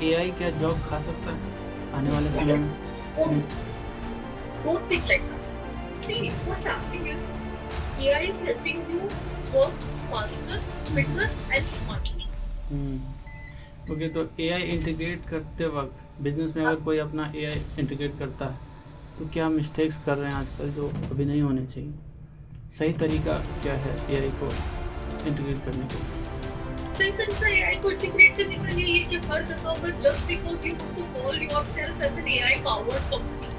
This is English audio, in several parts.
AI क्या job खा सकता है आने वाले समय में? नहीं। Don't think like that. See, what's happening is AI is helping you work faster, quicker, and smarter. Okay, तो एआई इंटीग्रेट करते वक्त बिजनेस में अगर कोई अपना एआई इंटीग्रेट करता है तो क्या मिस्टेक्स कर रहे हैं आजकल जो अभी नहीं होने चाहिए? सही तरीका क्या है एआई को इंटीग्रेट करने के लिए? सही तरीका AI को इंटीग्रेट करने का यही है कि हर जगह पर just because you want to call yourself as an AI powered company,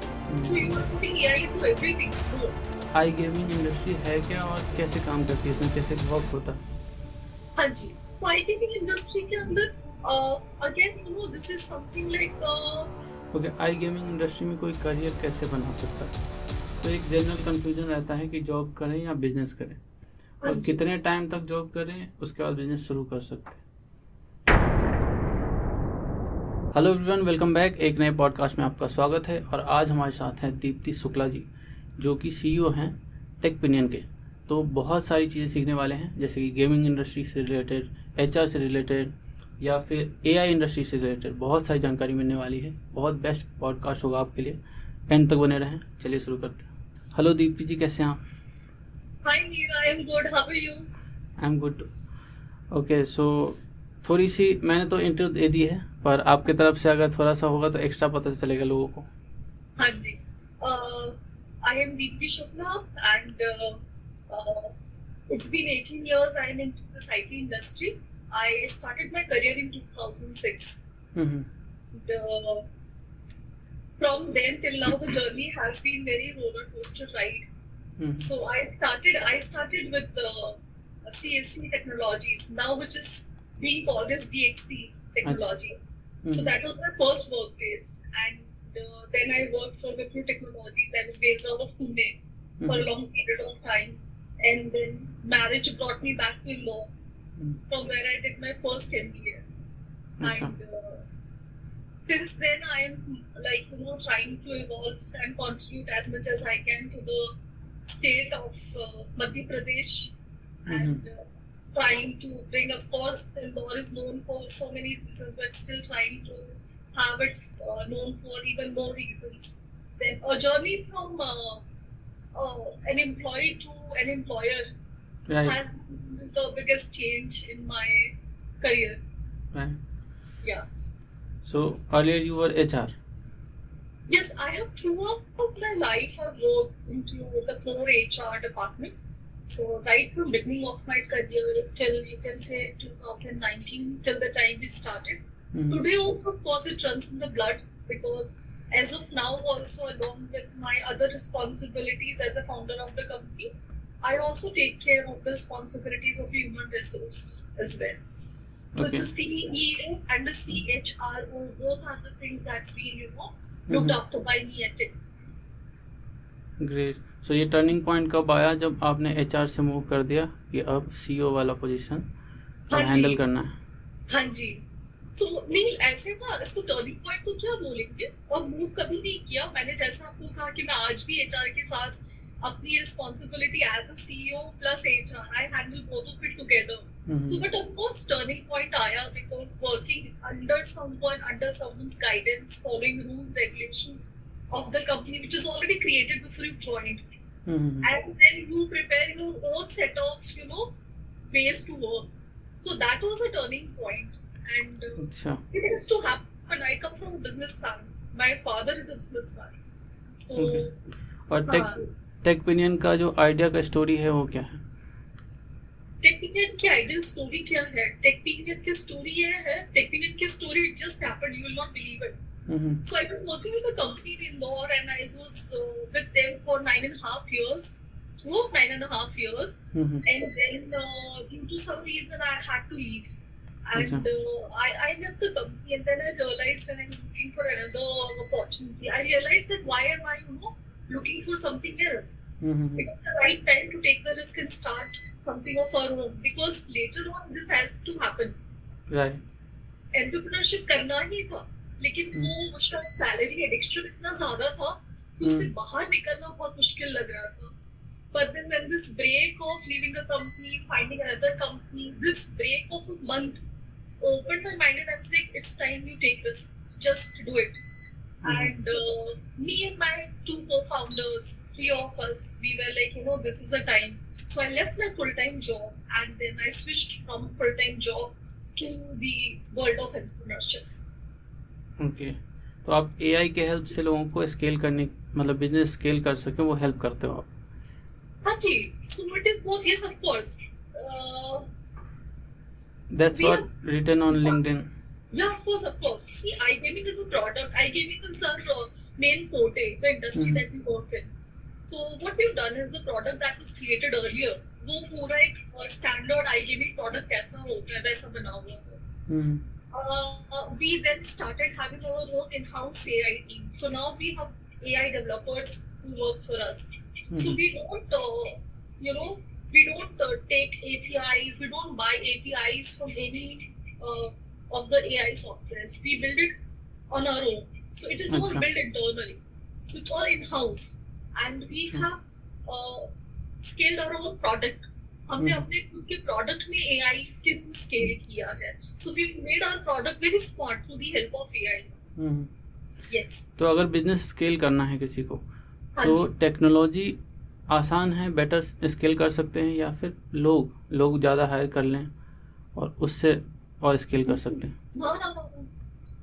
so you are putting AI into everything. No. I gaming industry है क्या और कैसे काम करती है, इसमें कैसे वर्क होता है? हाँ जी, तो आई थिंक इंडस्ट्री के अंदर again this is something like okay, I gaming industry में कोई करियर कैसे बना सकता है? तो एक जनरल कन्फ्यूजन रहता है कि जॉब करें या बिजनेस करें, और कितने टाइम तक जॉब करें उसके बाद बिजनेस शुरू कर सकते हैं। Hello everyone, welcome back. एक नए पॉडकास्ट में आपका स्वागत है और आज हमारे साथ हैं दीप्ति शुक्ला जी, जो कि सीईओ हैं टेकपिनियन के। तो बहुत सारी चीज़ें सीखने वाले हैं, जैसे कि गेमिंग इंडस्ट्री से रिलेटेड, एचआर से रिलेटेड, या फिर एआई इंडस्ट्री से रिलेटेड बहुत सारी जानकारी मिलने वाली है। बहुत बेस्ट पॉडकास्ट होगा आपके लिए, एंड तक बने रहें। चलिए शुरू करते हैं। हेलो दीप्ति जी, कैसे हैं आप? Hi Meera, I am good, how are you? I am good. Okay, so थोड़ी सी मैंने तो इंटरव्यू दे दी है, पर आपकी तरफ से अगर थोड़ा सा होगा तो एक्स्ट्रा पता चलेगा लोगों को। हाँ जी, I am Deepti Shukla and it's been 18 years I am into this IT industry. I started my career in 2006. And, from then till now, the journey has been very roller coaster ride. So I started with CSC Technologies, now which is being called as DXC Technologies. So that was my first workplace, and then I worked for Wipro Technologies. I was based out of Pune for a long period of time, and then marriage brought me back to law, from where I did my first MBA. And since then I am trying to evolve and contribute as much as I can to the state of Madhya Pradesh, and trying to bring, of course, Indore is known for so many reasons, but still trying to have it known for even more reasons. Then a journey from an employee to an employer has been the biggest change in my career. Right. Yeah. So earlier you were HR. Yes, I have throughout my life I've worked into the core HR department. So right from beginning of my career till you can say 2019, till the time we started. Today also, of course, it runs in the blood, because as of now also, along with my other responsibilities as a founder of the company, I also take care of the responsibilities of human resource as well. So it's a CEO and a CHRO. Both are the things that's been, looked after by me at it. Great. So ये turning point कब आया जब आपने HR से move कर दिया कि अब सीईओ वाला पोजीशन हैंडल करना है? हाँ जी, तो नहीं ऐसे ना, इसको टर्निंग पॉइंट तो क्या बोलेंगे, और मूव कभी नहीं किया मैंने। जैसा आपको कहा कि मैं आज भी एचआर के साथ अपनी responsibility as a CEO plus HR, I handle both of it together. So but of course turning point आया because working under someone's guidance, following rules, regulations of the company which is already created before you've joined, and then you prepare your own set of ways to work. So that was a turning point, and it has to happen. I come from a business family. My father is a businessman. So और टेकपिनियन का जो idea का story है वो क्या है? टेकपिनियन की ideal story क्या है? टेकपिनियन की स्टोरी ये है, टेकपिनियन की story it just happened, you will not believe it. So I was working with a company in Indore, and I was with them for 9.5 years. Throughout 9.5 years, and then due to some reason I had to leave, and I left the company, and then I realized when I was looking for another opportunity, I realized that why am I looking for something else? It's the right time to take the risk and start something of our own, because later on this has to happen. Right. Entrepreneurship करना ही था, लेकिन वो salary addiction इतना ज्यादा था कि उससे बाहर निकलना बहुत मुश्किल लग रहा था. But then when this break of leaving a company, finding another company, this break of a month opened my mind and I was like, it's time you take risk. Just do it. And me and my two co-founders, three of us, we were like, this is the time. So I left my full-time job and then I switched from full-time job to the world of entrepreneurship. Okay, तो आप AI के help से लोगों को scale करने, मतलब business scale कर सके, वो हेल्प करते हो आप? हाँ जी, so it is both, yes of course. That's what written on LinkedIn. Yeah, of course. See, iGaming is a product. iGaming is our main forte, the industry that we work in. So what we've done is the product that was created earlier, वो पूरा एक standard iGaming product कैसा होता है वैसा बना हुआ है. We then started having our own in-house AI team. So now we have AI developers who works for us. So we don't, we don't take APIs. We don't buy APIs from any of the AI softwares. We build it on our own. So it is all built internally. So it's all in-house. And we have scaled our own product. हमने अपने खुद के product में AI के through scale किया है. So we've made our product very smart through the help of AI. Yes. तो अगर बिजनेस स्केल करना है किसी को, तो टेक्नोलॉजी आसान है, बेटर स्केल कर सकते हैं, या फिर लोग ज़्यादा हायर कर लें और उससे और स्केल कर सकते हैं? No.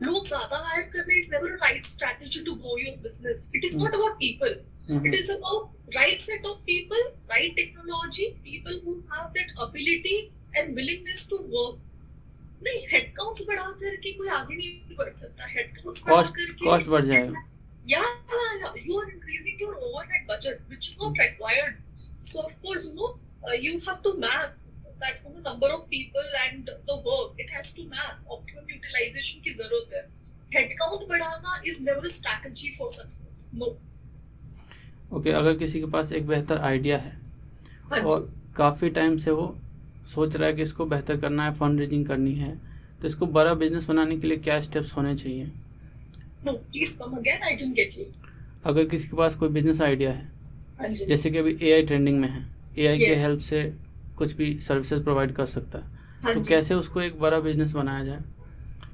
लोग ज़्यादा हायर करने is never a right strategy to grow your business. It is not about people. It is about right set of people, right technology, people who have that ability and willingness to work. नहीं, headcounts बढ़ा करके कोई आगे नहीं बढ़ सकता. Headcounts बढ़ा करके cost बढ़ जाएगा. Yeah, you are increasing your overhead budget, which is not required. So of course, you have to map that number of people and the work. It has to map. Optimum utilization की जरूरत है. Headcount बढ़ाना is never a strategy for success. No. Okay, अगर किसी के पास एक बेहतर idea है और काफ़ी टाइम से वो सोच रहा है कि इसको बेहतर करना है, फंड रेजिंग करनी है, तो इसको बड़ा बिजनेस बनाने के लिए क्या स्टेप्स होने चाहिए? No, please come again. I didn't get you. अगर किसी के पास कोई बिजनेस आइडिया है, जैसे कि अभी एआई ट्रेंडिंग में है, एआई के हेल्प से कुछ भी सर्विसेज प्रोवाइड कर सकता है, तो कैसे उसको एक बड़ा बिजनेस बनाया जाए?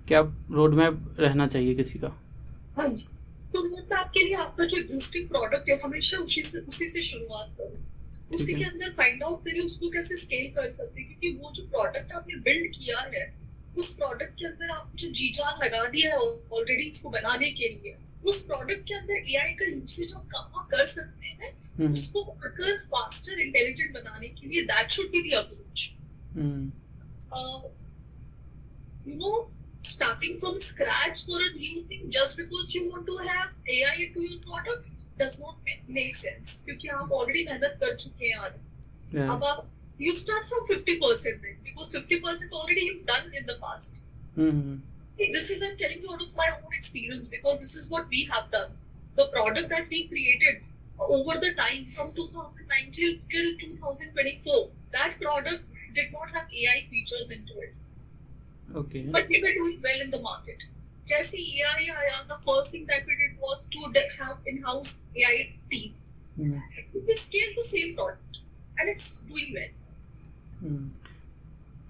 क्या रोड मैप रहना चाहिए किसी का? हाँ जी, तो रोड मैप के लिए आपका जो एग्जिस्टिंग प्रोडक्ट है हमेशा उसी से शुरुआत करो. उसी के अंदर फाइंड आउट करिए उसको कैसे स्केल कर सकते हैं, क्योंकि वो जो प्रोडक्ट आपने बिल्ड किया है उस प्रोडक्ट के अंदर आप जो जी जान लगा दिया है ऑलरेडी उसको बनाने के लिए, उस प्रोडक्ट के अंदर एआई का यूसेज आप कहाँ कर सकते हैं, उसको अगर फास्टर इंटेलिजेंट बनाने के लिए that should be the approach. Starting from scratch for a new thing just because you want to have AI into your product does not make sense, क्योंकि आप already मेहनत कर चुके हैं यार. अब आप you start from 50% then, because 50% already you've done in the past. This is, I'm telling you out of my own experience, because this is what we have done. The product that we created over the time from 2019 till 2024, that product did not have AI features into it. Okay. But we were doing well in the market. जैसे AI आया, the first thing that we did was to have in-house AI team. We scaled the same product and it's doing well.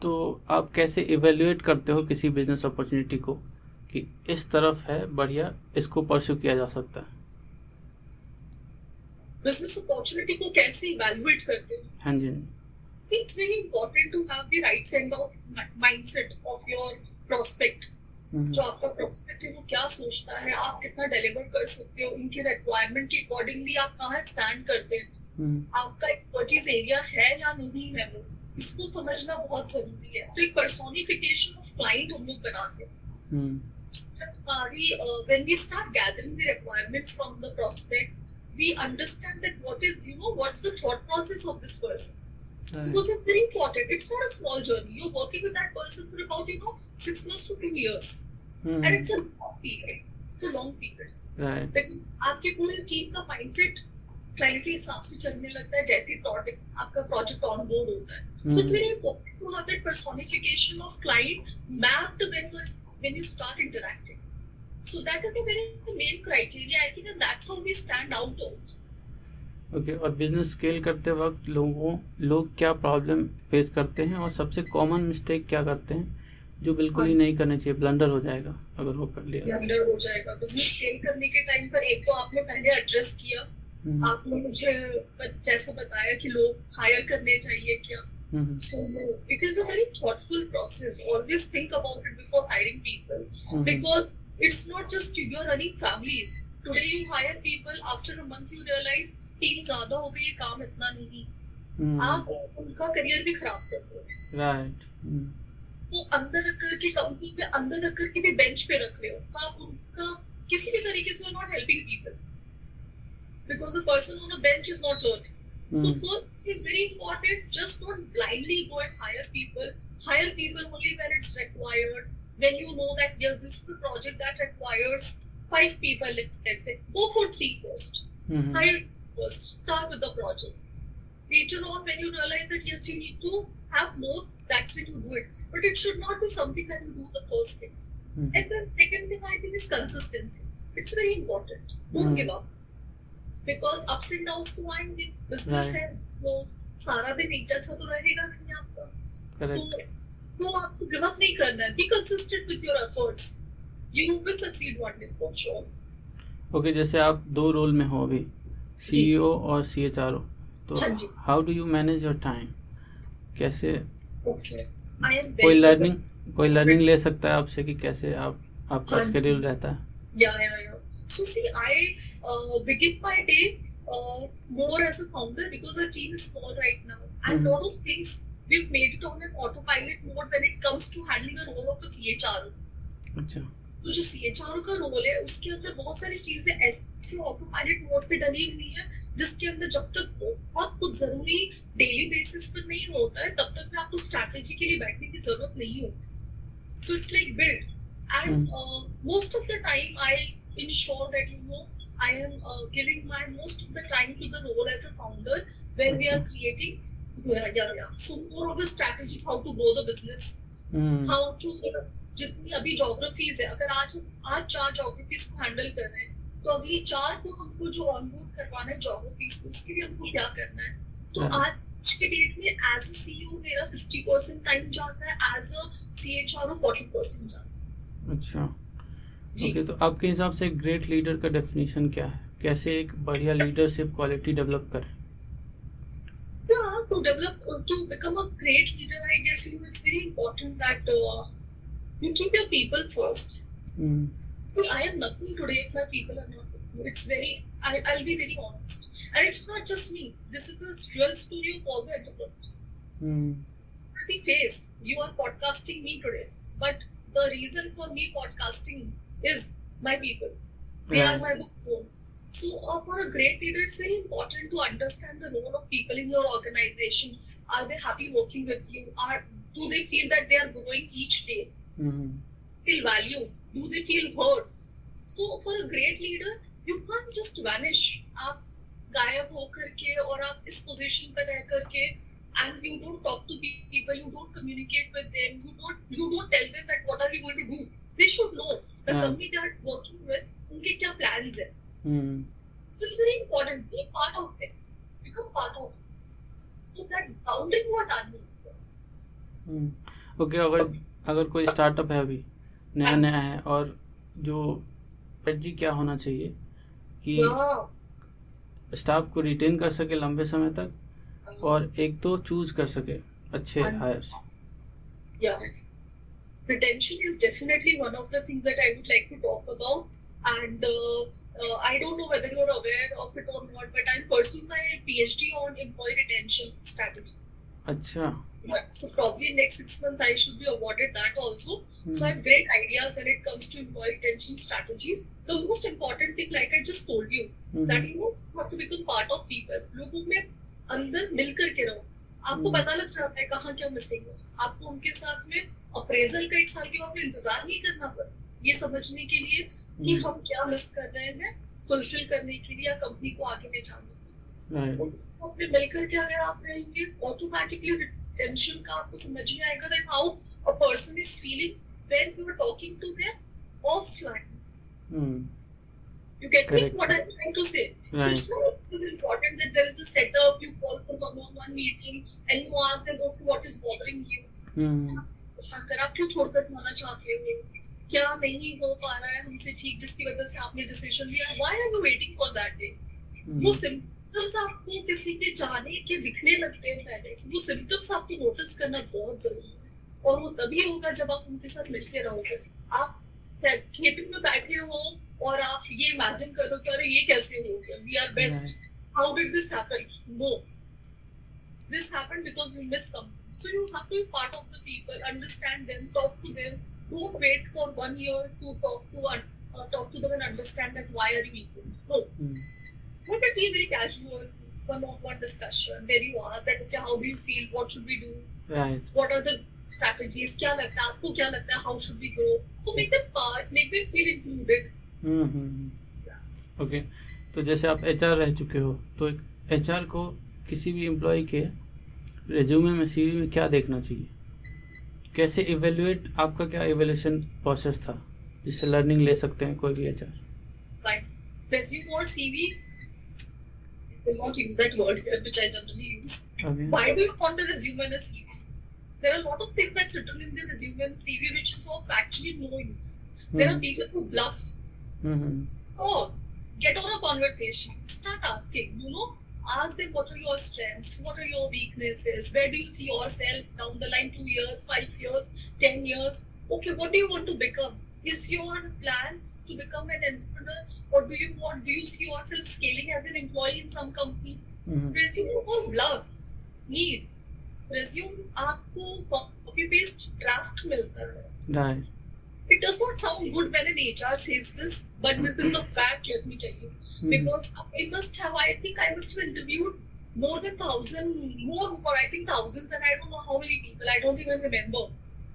तो आप कैसे evaluate करते हो किसी business opportunity को कि इस तरफ है बढ़िया, इसको परस्यू किया जा सकता है? बिजनेस अपॉर्चुनिटी को कैसे इवैल्यूएट करते हो? हाँ जी. See, it's very important to have the right set of mindset of your prospect. जो आपका prospect है वो क्या सोचता है, आप कितना deliver कर सकते हो, उनके requirement के accordingly आप कहाँ stand करते हैं, आपका expertise area है या नहीं है, वो इसको समझना बहुत जरूरी है. तो एक personification of client हम लोग बनाते हैं. When we start gathering the requirements from the prospect, we understand that what's the thought process of this person. Because it's very important. It's not a small journey. You're working with that person for about 6 months to 2 years, and it's a long period. It's a long period. Right. Because आपके पूरे team का mindset client के हिसाब से चलने लगता है जैसे प्रोडक्ट आपका प्रोजेक्ट ऑन बोर्ड होता है. So it's very important to have that personification of client mapped when you start interacting. So that is a very main criteria. I think that's how we stand out also. Okay. और business scale करते वक्त लोग क्या problem face करते हैं और सबसे common mistake क्या करते हैं जो बिल्कुल ही नहीं करने चाहिए, ब्लंडर हो जाएगा अगर वो कर लिया। ब्लंडर हो जाएगा। बिजनेस स्केल करने के टाइम पर एक तो आपने पहले एड्रेस किया, आपने मुझे जैसे बताया कि लोग हायर करने चाहिए क्या। So no, it is a very thoughtful process. Always think about it before hiring people, because it's not just you are running families. Today you hire people, after a month you realize team ज्यादा हो गई है, काम इतना नहीं, आप उनका career भी खराब कर रहे हो। राइट। तो अंदर रख करके कंपनी में अंदर रख करके भी बेंच पे रख रहे हो, तो आप उनका किसी भी तरीके से not helping people, because a person on a bench is not learning. So first is very important. Just don't blindly go and hire people. Hire people only when it's required. When you know that yes, this is a project that requires 5 people. Let's say go for 3 first. Hire first. Start with the project. Later on, when you realize that yes, you need to have more, that's when you do it. But it should not be something that you do the first thing. And the second thing I think is consistency. It's very important. Don't give up. Because ups and downs तो आएंगे, business है, वो सारा दिन एक जैसा तो रहेगा नहीं आपका। तो आपको गिव अप नहीं करना है, be consistent with your efforts, you will succeed one day for sure. Okay, जैसे आप 2 रोल में हो अभी, सीईओ और सीएचआरओ, तो how do you manage your time? कैसे कोई लर्निंग ले सकता है आपसे कि कैसे आपका शेड्यूल रहता है? या So see, I begin my day more as a founder because our team is small right now, and lot of things we've made it on an autopilot mode when it comes to handling a role of a CHRO. अच्छा। तो जो CHRO का role है उसके अंदर बहुत सारी चीजें ऐसे ऑटोपायलट मोड पे डली हुई है, जिसके अंदर जब तक बहुत कुछ जरूरी डेली बेसिस पर नहीं होता है तब तक में आपको स्ट्रैटेजी के लिए बैठने की जरूरत नहीं होती। So it's like build, and most of the time I ensure that I am giving my most of the time to the role as a founder when we are creating so more of the strategies, how to grow the business, how to जितनी अभी geographies है, अगर आज 4 geographies को handle कर रहे हैं तो अगली 4 को हमको जो ऑनबोर्ड करवाना है geographies को, उसके लिए हमको क्या करना है। तो आज के डेट में एज अ सीईओ मेरा 60% टाइम जाता है, एज अ सीएचआरओ 40% जाता है। अच्छा, ओके। तो आपके हिसाब से एक ग्रेट लीडर का डेफिनेशन क्या है? कैसे एक बढ़िया लीडरशिप क्वालिटी डेवलप करें? To become a great leader, I guess it's very important that you keep your people first. I am nothing today if my people are not with me. It's I'll be very honest, and it's not just me. This is a real story of all the entrepreneurs. The face you are podcasting me today, but the reason for me podcasting is my people. They are my backbone. So for a great leader, it's very important to understand the role of people in your organization. Are they happy working with you? Do they feel that they are growing each day? Feel valued? Do they feel heard? So for a great leader, you can't just vanish. आप गायब हो करके और आप इस position पर रह करके and you don't talk to people, you don't communicate with them, you don't tell them that what are we going to do. They should know the company they are working with, उनके क्या plans है। So it's very important, be part of it, become part of it, so that boundary what are you। Okay, अगर कोई startup है अभी नया है, और जो स्ट्रेटजी क्या होना चाहिए कि स्टाफ को रिटेन कर सके लंबे समय तक, और एक तो चूज कर सके अच्छे heirs? Retention is definitely one of the things that I would like to talk about, and I don't know whether you're aware of it or not, but I'm pursuing my PhD on employee retention strategies. अच्छा। So probably in next 6 months I should be awarded that also. So I have great ideas when it comes to employee retention strategies. The most important thing, like I just told you, that you have to become part of people. लोगों में अंदर मिल करके रहो, आपको पता लग जाता है कहाँ क्या मिसिंग है। आपको उनके साथ में अप्रेजल का 1 साल के बाद में इंतजार नहीं करना पड़ा, ये समझने के लिए कि हम क्या मिस कर रहे हैं फुलफिल करने के लिए या कंपनी को आगे ले जाने के लिए। अपने मिलकर के अगर आप रहेंगे, ऑटोमेटिकली रिटेंशन का आपको समझ में आएगा that how a person is feeling when you are talking to them offline. You get me what I'm trying to say? Right. So it's not important that there is a setup, you call for one-on-one meeting and you ask them, okay, what is bothering you? अगर आप क्यों छोड़कर जाना चाहते हो, क्या नहीं हो पा रहा है हमसे ठीक जिसकी वजह से आपने डिसीजन लिया, why are you waiting for that day? वो सिम्टम्स आपको किसी के जाने के दिखने लगते हैं पहले से, वो सिम्टम्स आपको नोटिस करना बहुत जरूरी है, और वो तभी होगा जब आप उनके साथ मिलके रहोगे। आप केबिन में बैठे हो और आप ये इमेजिन करो कि अरे ये कैसे हो गया, we are best, how did this happen? No, this happened because we missed something. So you have to be part of the people, understand them, talk to them. Don't wait for 1 year to talk to them and understand that why are you equal. No. Let it be very casual, one-on-one discussion where you ask that, okay, how do you feel? What should we do? Right. What are the strategies? क्या लगता है आपको, क्या लगता है? How should we grow? So make them part, make them feel included. Okay. तो जैसे आप HR रह चुके हो, तो HR को किसी भी एम्प्लॉय के रिज्यूमे में, CV में क्या देखना चाहिए? कैसे इवेल्युएट, आपका क्या इवेल्यूशन प्रोसेस था जिससे लर्निंग ले सकते हैं कोई भी HR? Right. Resume or CV, I will not use that word here, which I generally use. Okay. Why do you want a resume and a CV? There are a lot of things that's written in the resume and CV which is of actually no use. There are people who bluff. Oh, get on a conversation. Start asking, ask them what are your strengths, what are your weaknesses, where do you see yourself down the line, 2 years, 5 years, 10 years? Okay, what do you want to become? Is your plan to become an entrepreneur, or do you see yourself scaling as an employee in some company? Resume is all bluff. Need. Resume आपको copy paste draft मिलता है. Right. It does not sound good when an HR says this, but this is the fact, let me tell you. Because I must have interviewed more than 1,000, or I think thousands, and I don't know how many people, I don't even remember.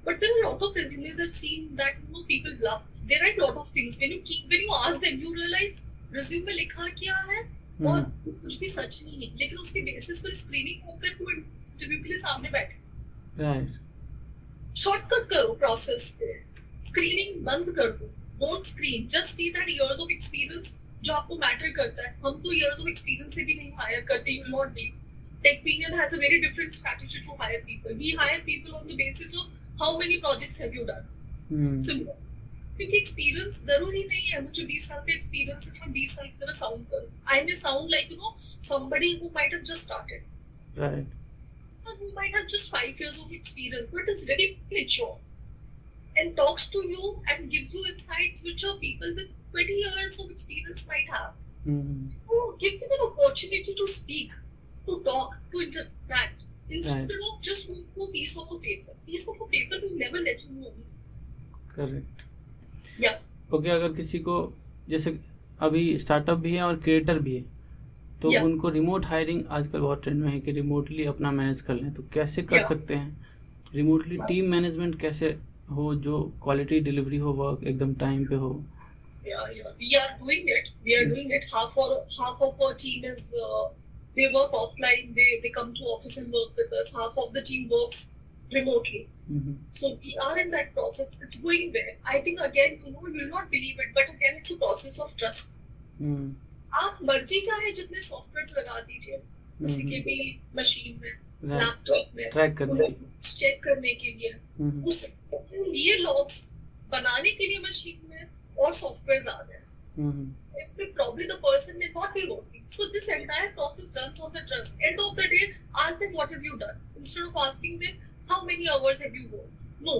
But there are a lot of resumes I've seen that people bluff. They write a lot of things. When you ask them, you realize resume में लिखा क्या है और कुछ भी सच नहीं है, लेकिन उसके बेसिस पर स्क्रीनिंग होकर वो इंटरव्यू के लिए सामने बैठे. Right. शॉर्टकट करो प्रोसेस को, स्क्रीनिंग बंद कर दो, don't screen, just see that years of experience जो आपको मैटर करता है. हम तो इयर्स ऑफ एक्सपीरियंस से भी नहीं हायर करते, you will not be. TechPinion has a very different strategy to hire people. We hire people on the basis of how many projects have you done. Simple. क्योंकि experience जरूरी नहीं है मुझे 20 साल का एक्सपीरियंस है, मैं 20 साल की तरह साउंड करूं. I may sound like somebody who might have just started. Right. Who might have just 5 years of experience, but is very mature and talks to you and gives you insights which are people with 20 years of experience might have. So give them an opportunity to speak, to talk, to interact, instead of just a piece of a paper. Piece of a paper will never let you know. Correct. Yeah. Okay, अगर किसी को, जैसे अभी startup भी है और creator भी है, तो उनको रिमोट हायरिंग आजकल बहुत ट्रेंड में है कि रिमोटली अपना मैनेज कर लें, तो कैसे कर सकते हैं? रिमोटली टीम मैनेजमेंट कैसे हो जो क्वालिटी डिलीवरी हो, वर्क एकदम टाइम पे हो? We are doing it. Half of our team is they work offline. They come to office and work with us. Half of the team works remotely. So we are in that process. It's going well. I think again, you will not believe it, but again, it's a process of trust. आप मर्जी चाहे जितने software लगा दीजिए किसी के भी machine में, लैपटॉप में, चेक करने के लिए, उसके लिए लॉग्स बनाने के लिए मशीन में और सॉफ्टवेयर आ गए जिसमें probably the person may not be working. So this entire process runs on the trust. End of the day, ask them what have you done instead of asking them how many hours have you worked. No,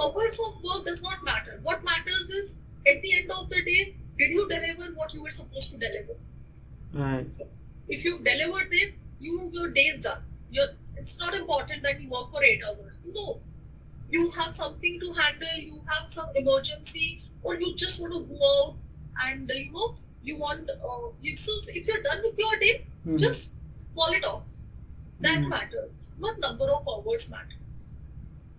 hours of work does not matter. What matters is at the end of the day, did you deliver what you were supposed to deliver? Right. If you've delivered it, your day is done. It's not important that you work for 8 hours. No. You have something to handle, you have some emergency, or you just want to go out and, you want, so if you're done with your day, just call it off. That matters. Not number of hours matters.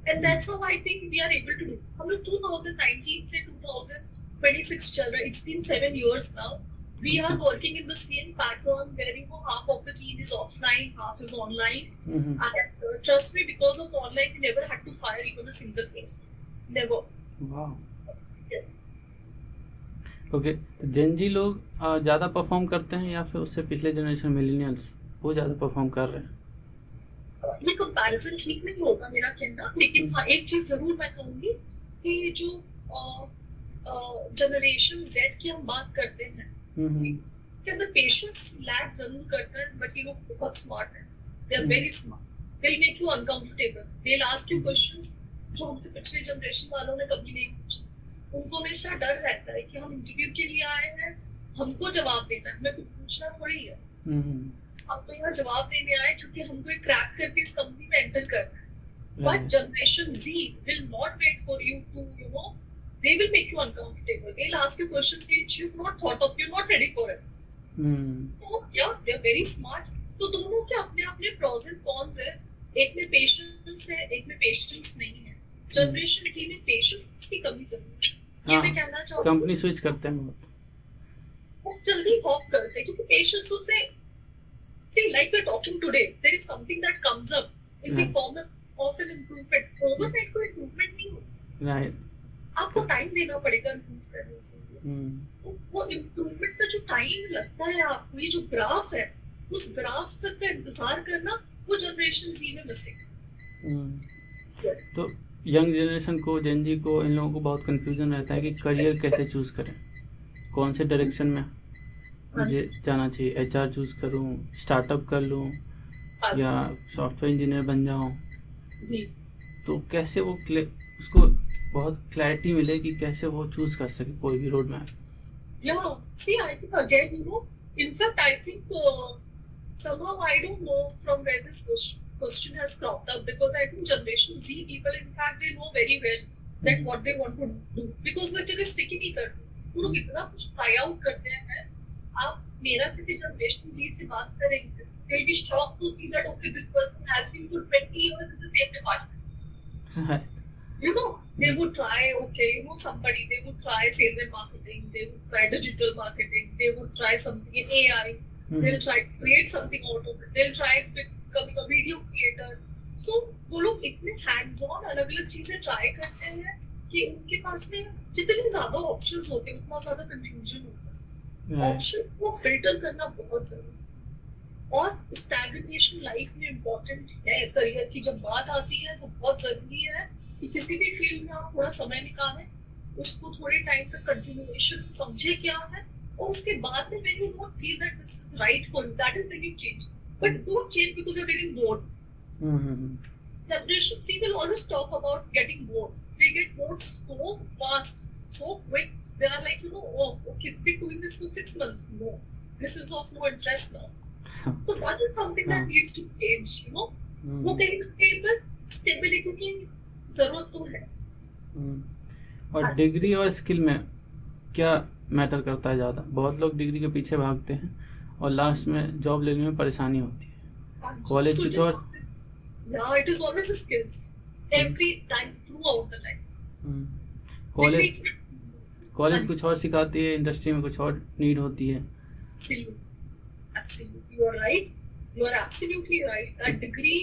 And that's how I think we are able to do. हम लोग 2019 से 2026 चल रहा है. It's been 7 years now. We are working in the same pattern where half of the team is offline, half is online. And trust me, because of online, we never had to fire even a single person. Never. Wow. Yes. Okay. तो Gen Z लोग ज़्यादा perform करते हैं या फिर उससे पिछले generation millennials वो ज़्यादा परफॉर्म कर रहे हैं? ये कंपैरिजन ठीक नहीं होगा मेरा कहना, लेकिन हाँ एक चीज जरूर मैं कहूंगी कि जो जनरेशन जेड की हम बात करते हैं, इसके अंदर पेशेंस लैक जरूर करता है, बट ये लोग बहुत स्मार्ट हैं, they are very smart, they will make you uncomfortable, they will ask you questions जो हमसे पिछले जनरेशन वालों ने कभी नहीं पूछे। उनको हमेशा डर रहता है कि हम इंटरव्यू के लिए आए हैं, हमको जवाब देना है, हमें कुछ पूछना थोड़ी है, हम तो यहाँ जवाब देने आए क्योंकि हमको एक क्रैक करके इस कंपनी में एंटर करना है। But Generation Z will not wait for you to, they will make you uncomfortable. They'll ask you questions which you've not thought of, you're not ready for it. So, yeah, they're very smart. तो दोनों के अपने अपने pros and cons है, एक में patience है, एक में patience नहीं है। Generation Z में patience की कमी जरूर है। ये मैं कहना चाहूँगी। कंपनी स्विच करते हैं बहुत जल्दी हॉप करते हैं क्योंकि patience होते हैं। See, like we're talking today, there is something that comes up in the form of an improvement. Overnight कोई improvement नहीं होता। Right. आपको टाइम देना पड़ेगा improve करने के लिए। वो improvement का जो टाइम लगता है आपको, ये जो ग्राफ है, उस ग्राफ तक का इंतजार करना वो जनरेशन Z में मिसिंग है। Yes. तो यंग जनरेशन को, जेन जी को, इन लोगों को बहुत कंफ्यूजन रहता है कि करियर कैसे चूज करें, कौन से डायरेक्शन में मुझे जाना चाहिए, एचआर चूज करूं, स्टार्टअप कर लूं या सॉफ्टवेयर इंजीनियर बन जाऊं। तो कैसे वो उसको बहुत क्लैरिटी मिले कि कैसे वो चूज कर सके कोई भी road map. Yeah, see, I think again, in fact, I think somehow I don't know from where this question has cropped up, because I think Generation Z people, in fact, they know very well that what they want to do, because वो जगह stick ही नहीं करते, वो लोग इतना कुछ try out करते हैं। आप मेरा किसी जनरेशन Z से बात करेंगे, they'll be shocked to see that okay, this person has been for 20 years in the same department. They would try, somebody, they would try sales and marketing, they would try digital marketing, they would try something in AI, they'll try to create something out of it, they'll try becoming a video creator. So वो लोग इतने hands on अलग अलग चीजें try करते हैं कि उनके पास में जितने ज्यादा options होते हैं उतना ज्यादा confusion होता है। ऑप्शन को फिल्टर करना बहुत जरूरी है, और स्टैग्नेशन लाइफ में इम्पोर्टेंट है। करियर की जब बात आती है तो बहुत जरूरी है कि किसी भी फील्ड में आप थोड़ा समय निकालें, उसको थोड़े टाइम तक कंटिन्यूएशन समझे क्या है, और उसके बाद में when you don't feel that this is right for you, that is when you change, but don't change because you are getting bored. Generation C will always talk about getting bored. They get bored so fast, so quick. They are like, oh, okay, we've been doing this for 6 months. No, this is of no interest now. So that is something that needs to change, वो कहीं ना कहीं पर stability की जरूरत तो है। और डिग्री और स्किल में क्या मैटर करता है ज़्यादा? बहुत लोग डिग्री के पीछे भागते हैं और लास्ट में जॉब लेने में परेशानी होती है। कॉलेज कुछ और, it is always the skills every time throughout the life. College कुछ और सिखाती है, इंडस्ट्री में कुछ और नीड होती है। Absolutely, you are right. You are absolutely right. That degree,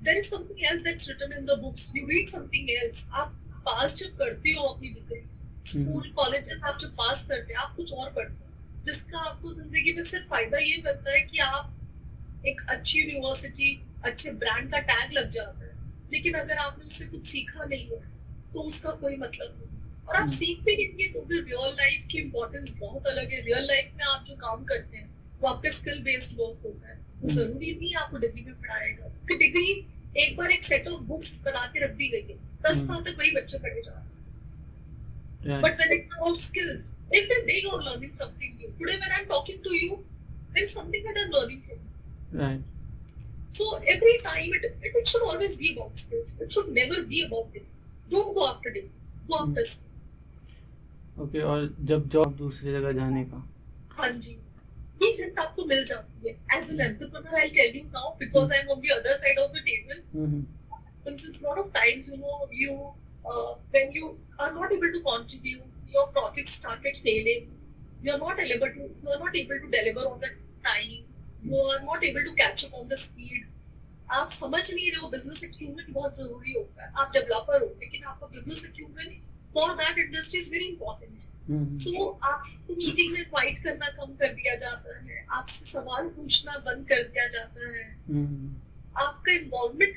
there is something else that's written in the books. You read something else. आप पास जब करते हो अपनी डिग्री, स्कूल कॉलेजेस आप जब पास करते हैं, आप कुछ और पढ़ते हो, जिसका आपको जिंदगी में सिर्फ फायदा ये मिलता है कि आप एक अच्छी यूनिवर्सिटी, अच्छे ब्रांड का टैग लग जाता है, लेकिन अगर आपने उससे कुछ सीखा नहीं है तो उसका कोई मतलब नहीं। और आप सीख भी लेंगे तो भी रियल लाइफ की इम्पोर्टेंस बहुत अलग है। रियल लाइफ में आप जो काम करते हैं वो आपका स्किल बेस्ड वर्क होता है, वो जरूरी नहीं आपको डिग्री में पढ़ाएगा, क्योंकि डिग्री एक बार एक सेट ऑफ बुक्स बना के रख दी गई है, 10 साल तक वही बच्चे पढ़े जा रहे हैं। But when it's about skills, every day you're learning something new. Today when I'm talking to you, there is something that I'm learning from you. Right. So every time it should always be about skills. It should never be about degree. Don't go after degree. Go after skills. Okay, और जब job दूसरी जगह जाने का, हाँ जी, ये hint आपको मिल जाती है। As an entrepreneur, I'll tell you now because I'm on the other side of the table. Since a lot of times, when you are not able to contribute, your projects started failing. You are not able to deliver on the time. You are not able to catch up on the speed. आप समझ नहीं रहे हो, business acumen बहुत जरूरी होता है। आप डेवलपर हो, लेकिन आपका business acumen for that industry is very important. So आपको मीटिंग में इनवाइट करना कम कर दिया जाता है, आपसे सवाल पूछना बंद कर दिया जाता है, आपका इन्वॉल्वमेंट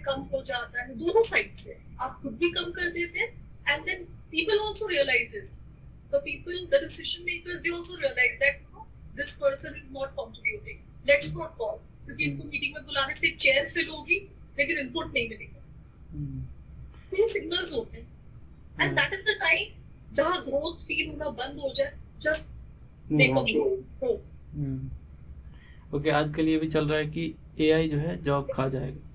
कम हो जाता है दोनों साइड से, आप खुद भी कम कर देते हैं, and then people also realises, the decision makers they also realise that this person is not contributing, let's not call, क्योंकि इनको मीटिंग में बुलाने से चेयर फिल होगी लेकिन इनपुट नहीं मिलेगा। ये सिग्नल्स होते हैं, and that is the time जहां ग्रोथ फील होना बंद हो जाए, just make a move. Okay, आजकल ये भी चल रहा है कि एआई जो है जॉब खा जाएगा,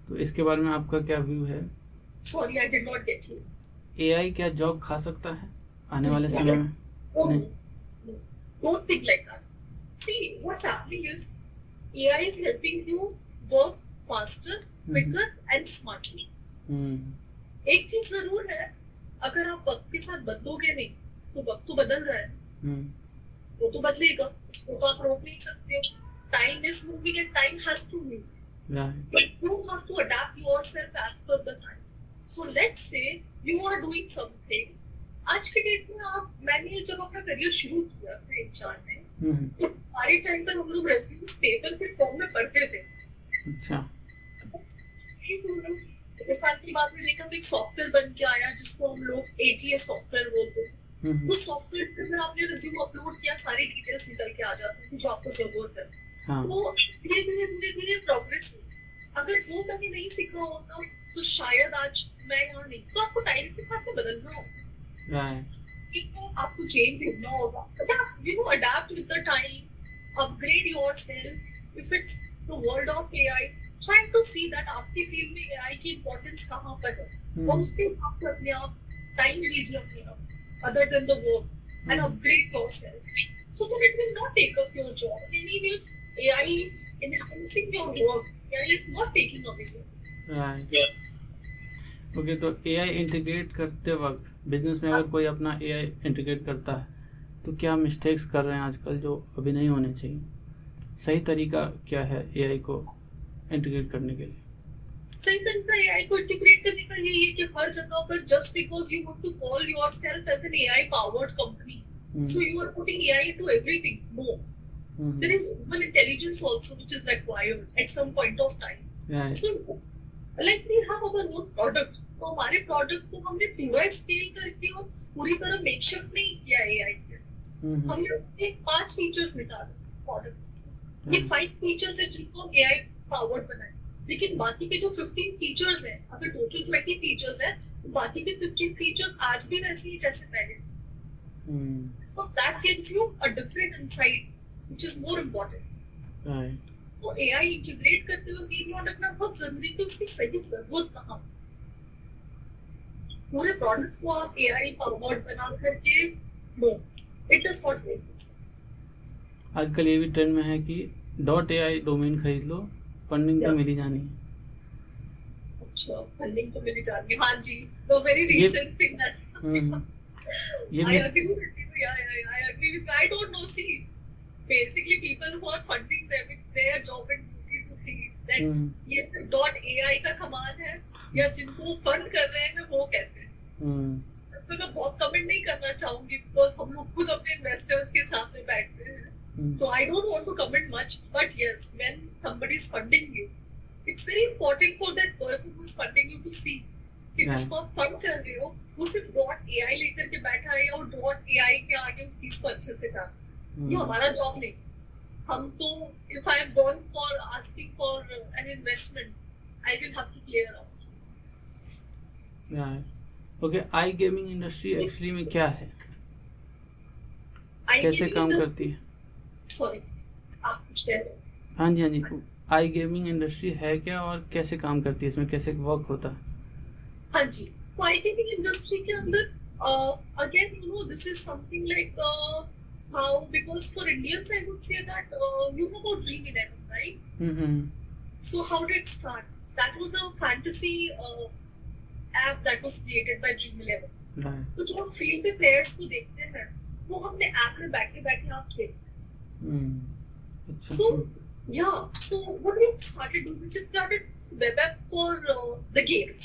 तो इसके बारे में आपका क्या व्यू है? Sorry, I did not get you. AI क्या जॉब खा सकता है आने वाले समय में? नहीं, don't think like that. See, what's happening is AI is helping you work faster, quicker and smartly. एक चीज जरूर है, अगर आप वक्त के साथ बदलोगे नहीं तो वक्त तो बदल रहा है, वो तो बदलेगा, उसको तो आप रोक नहीं सकते हो। Time is moving and time has to move, but you have to adapt yourself as per the time. So let's say you are doing something, आज के डेट में मैंने जब अपना करियर शुरू किया था एचआर में, तो हमारे टाइम पर हम लोग रेज्यूम्स पेपर के फॉर्म में पढ़ते थे। अच्छा, 2 साल की बात में लेकर एक सॉफ्टवेयर बन के आया जिसको हम लोग एटीएस सॉफ्टवेयर बोलते थे। उस सॉफ्टवेयर में आपने रिज्यूम अपलोड किया, सारी डिटेल्स निकल के आ जाती है जो आपको जरूरत है। तो धीरे धीरे प्रोग्रेस हुई। अगर वो मैंने नहीं सीखा होता तो शायद आज मैं यहाँ नहीं। तो आपको टाइम के साथ बदलना होगा, आपको चेंज होना होगा, adapt with the time, upgrade yourself. If it's the world of AI, try to see that आपकी फील्ड में AI की इम्पोर्टेंस कहाँ पर है, और उसके हिसाब से अपने आप टाइम लीजिए अपने आप, other than the work, and upgrade yourself, so that it will not take up your job. Anyways, AI is enhancing your work. AI is not taking away your work. Okay, तो AI integrate करते वक्त business में अगर कोई अपना AI integrate करता है तो क्या मिस्टेक्स कर रहे हैं आजकल जो अभी नहीं होने चाहिए? सही तरीका क्या है एआई को इंटीग्रेट करने के लिए? सही तरीका एआई को इंटीग्रेट करने का यही है कि हर जगह पर just because you want to call yourself as an AI powered company, so you are putting AI to everything, no, there is human intelligence also which is required at some point of time. So like we have our own product, तो हमारे product को हमने पूरा scale करके और पूरी तरह makeshift नहीं किया एआई पे। हमने उसके 5 फीचर्स निकाले प्रोडक्ट से, ये 5 फीचर्स है जिनको हम एआई पावर्ड बनाए, लेकिन बाकी के जो 15 फीचर्स हैं, अगर टोटल 20 फीचर्स है तो बाकी के 15 फीचर्स आज भी वैसे ही जैसे पहले थे, because that gives you a different insight which is more important. Right. तो एआई इंटीग्रेट करते हुए ये ध्यान रखना बहुत जरूरी है कि उसकी सही जरूरत कहाँ। पूरे प्रोडक्ट को आप एआई पावर्ड बना करके, no, it does not make this. आजकल ये भी ट्रेंड में है कि .ai डोमेन खरीद लो, फंडिंग तो मिली जानी है। अच्छा, फंडिंग तो मिली जानी है, हाँ जी, वो वेरी रीसेंट थिंग दैट ये I agree with you. Yeah, I agree with you. I don't know. See, basically, people who are funding them, it's their job and duty to see that ये सिर्फ .ai का कमाल है या जिनको fund कर रहे हैं वो कैसे। इसमें मैं बहुत कमेंट नहीं करना चाहूंगी बिकॉज हम लोग खुद अपने इन्वेस्टर्स के साथ में बैठते हैं, so I don't want to comment much. But yes, when somebody is funding you, it's very important for that person who is funding you to see कि जिसको आप फंड कर रहे हो वो सिर्फ .ai लेकर के बैठा है और .ai के आगे उस चीज को अच्छे से कर। ये हमारा जॉब नहीं। हम तो if I am born for asking for an investment, I will have to clear out. Okay, I gaming industry actually में क्या है, कैसे काम करती है? सॉरी, आप कुछ कह रहे थे? हाँ जी, हाँ जी, आई गेमिंग इंडस्ट्री है क्या और कैसे काम करती है, इसमें कैसे वर्क होता है? हाँ जी, तो आई गेमिंग इंडस्ट्री के अंदर again, this is something like how, because for Indians I would say that you know about Dream11, right? So how did it start? That was a fantasy app that was created by Dream11. तो जो हम field पे players को देखते हैं वो हमने app में बैठे बैठे आप खेलते हैं। So what we started doing is we started web app for the games.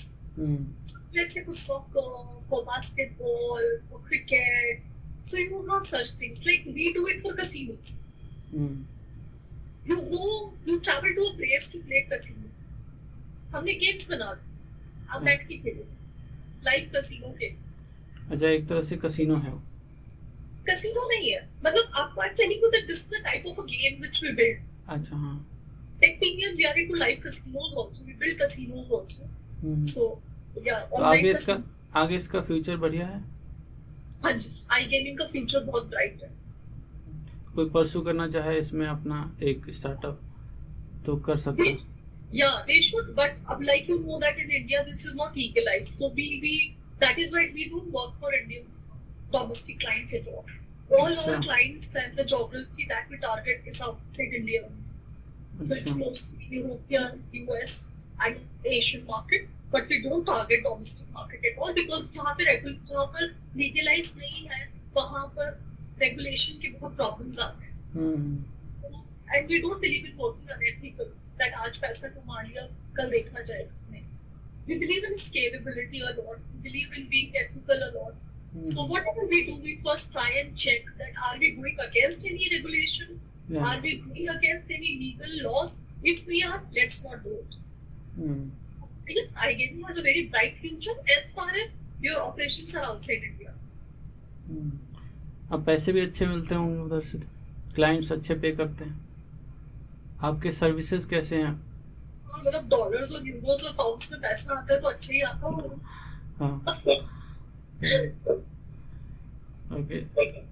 So let's say for soccer, for basketball, for cricket. So you have such things like we do it for casinos. you travel to a place to play casino. हमने games बना दिए, आप बैठ के खेलो, live casino के। अच्छा, एक तरह से कसिनो है। कसिनो नहीं है, मतलब आपको I telling you that this is a type of a game which we build. अच्छा, हाँ। Technically we are into live casinos also, we build casinos also. So yeah, तो आगे इसका फ्यूचर बढ़िया है। हाँ जी, आई गेमिंग का फ्यूचर बहुत ब्राइट है। कोई परसू करना चाहे इसमें अपना एक स्टार्टअप तो कर सकता है। Yeah, they should, but like you know that in India this is not legalized, so we that is why we don't work for Indian domestic clients at all. All our clients and the geography that we target is outside India. So it's mostly European, US and Asian market, but we don't target domestic market at all because जहाँ पर legalized नहीं है वहाँ पर regulation के बहुत problems आते हैं। And we don't believe in working unethical. That आज पैसा कमा लिया कल देखना जाएगा नहीं। We believe in scalability a lot. We believe in being ethical a lot. So whatever we do, we first try and check that are we going against any regulation? Yeah. Are we going against any legal laws? If we are, let's not do it. Yes, iGaming has a very bright future as far as your operations are outside India. अब पैसे भी अच्छे मिलते होंगे उधर से, clients अच्छे पे करते हैं। आपके सर्विसेज कैसे हैं? मतलब डॉलर्स और यूरोस और पाउंड्स में पैसा आता है तो अच्छा ही आता होगा। हाँ। ओके,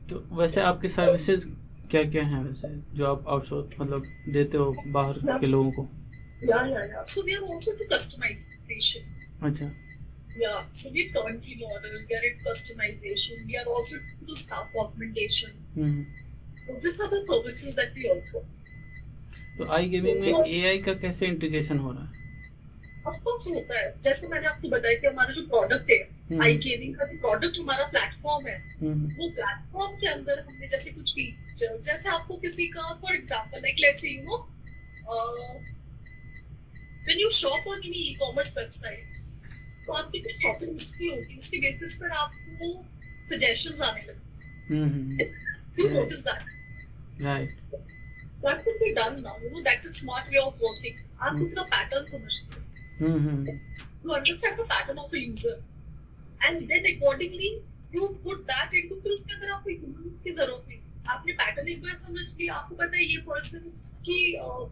तो वैसे आपके सर्विसेज क्या क्या हैं वैसे जो आप आउटसोर्स मतलब देते हो बाहर के लोगों को? Yeah. So we are also to customization. अच्छा। Yeah, so we have turnkey model, we are in customization, we are also to staff augmentation. So these are the services that we offer. तो आई gaming में AI का कैसे integration हो रहा है? Of course होता है, जैसे मैंने आपको बताया कि हमारा जो प्रोडक्ट है आई गेमिंग का जो प्रोडक्ट हमारा प्लेटफॉर्म है, वो प्लेटफॉर्म के अंदर हमने जैसे कुछ फीचर्स, जैसे आपको किसी का for example like let's say you know when you shop on any e-commerce website, तो आपकी जो शॉपिंग हिस्ट्री होगी उसके बेसिस पर आपको सजेशंस आने लगते हैं। You notice that, right? What could be done now? You know, that's a smart way of working. आप किसी का पैटर्न समझते हो, you understand the pattern of a user, and then accordingly you put that into, फिर उसके अंदर आपको human की जरूरत नहीं। आपने पैटर्न एक बार समझ लिया, आपको पता है ये पर्सन की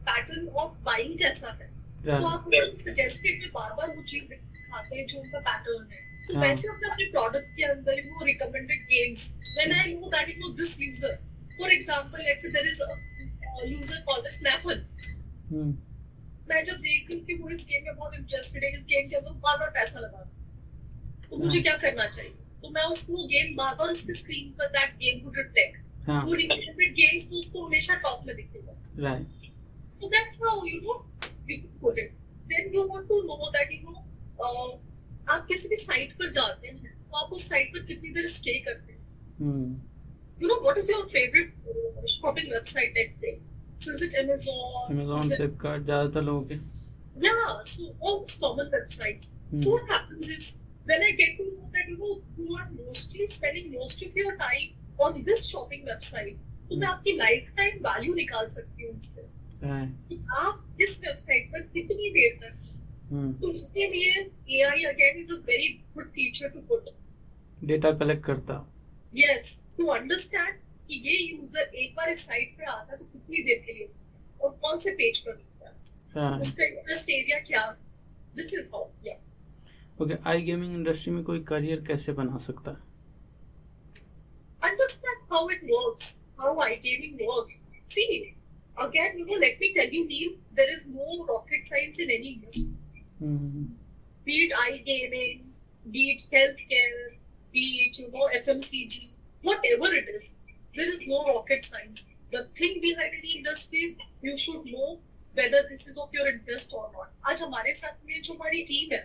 पैटर्न ऑफ बाइंग कैसा है, तो आप सजेस्टेड में बार-बार वो चीज दिखाते हैं जो उनका पैटर्न है। तो वैसे अपने प्रोडक्ट के अंदर वो recommended games, when I know that you know this user, for example let's say there is user called Snaffle, मैं जब देखती हूँ कि वो इस गेम में बहुत इंटरेस्टेड है, इस गेम के अंदर बार-बार पैसा लगा, तो मुझे क्या करना चाहिए? तो मैं उसको गेम बार-बार उसकी स्क्रीन पर दैट गेम वुड रिफ्लेक्ट, वो रिकमेंडेड गेम्स तो उसको हमेशा टॉप में दिखेगा, right? So that's how you know you put it. Then you want to know that you know आप किसी भी साइट पर जाते हैं तो आप उस साइट पर कितनी देर स्टे करते हैं। You know, what is your favorite shopping website, let's say? So is it Amazon, Flipkart, ज़्यादातर लोगों के? Yeah, so all these common websites. So what happens is, when I get to know that, you know, you are mostly spending most of your time on this shopping website, तो मैं आपकी lifetime value निकाल सकती हूँ इससे। कि आप इस website पर कितनी देर तक, तो उसके लिए AI again is a very good feature to put. Data collect करता। Yes, to understand कि ये यूजर एक बार इस साइट पे आता है तो कितनी देर के लिए और कौन से पेज पर होता है, उसका इंटरेस्ट एरिया क्या, दिस इज हाउ। या ओके, आई गेमिंग इंडस्ट्री में कोई करियर कैसे बना सकता है? Understand how it works, how iGaming works. See, again, you know, let me tell you, Neil, there is no rocket science in any industry. Be it iGaming, be it healthcare, be it, you know, FMCG, whatever it is, there is no rocket science. The thing behind any industries, you should know whether this is of your interest or not. आज हमारे साथ में जो हमारी team है,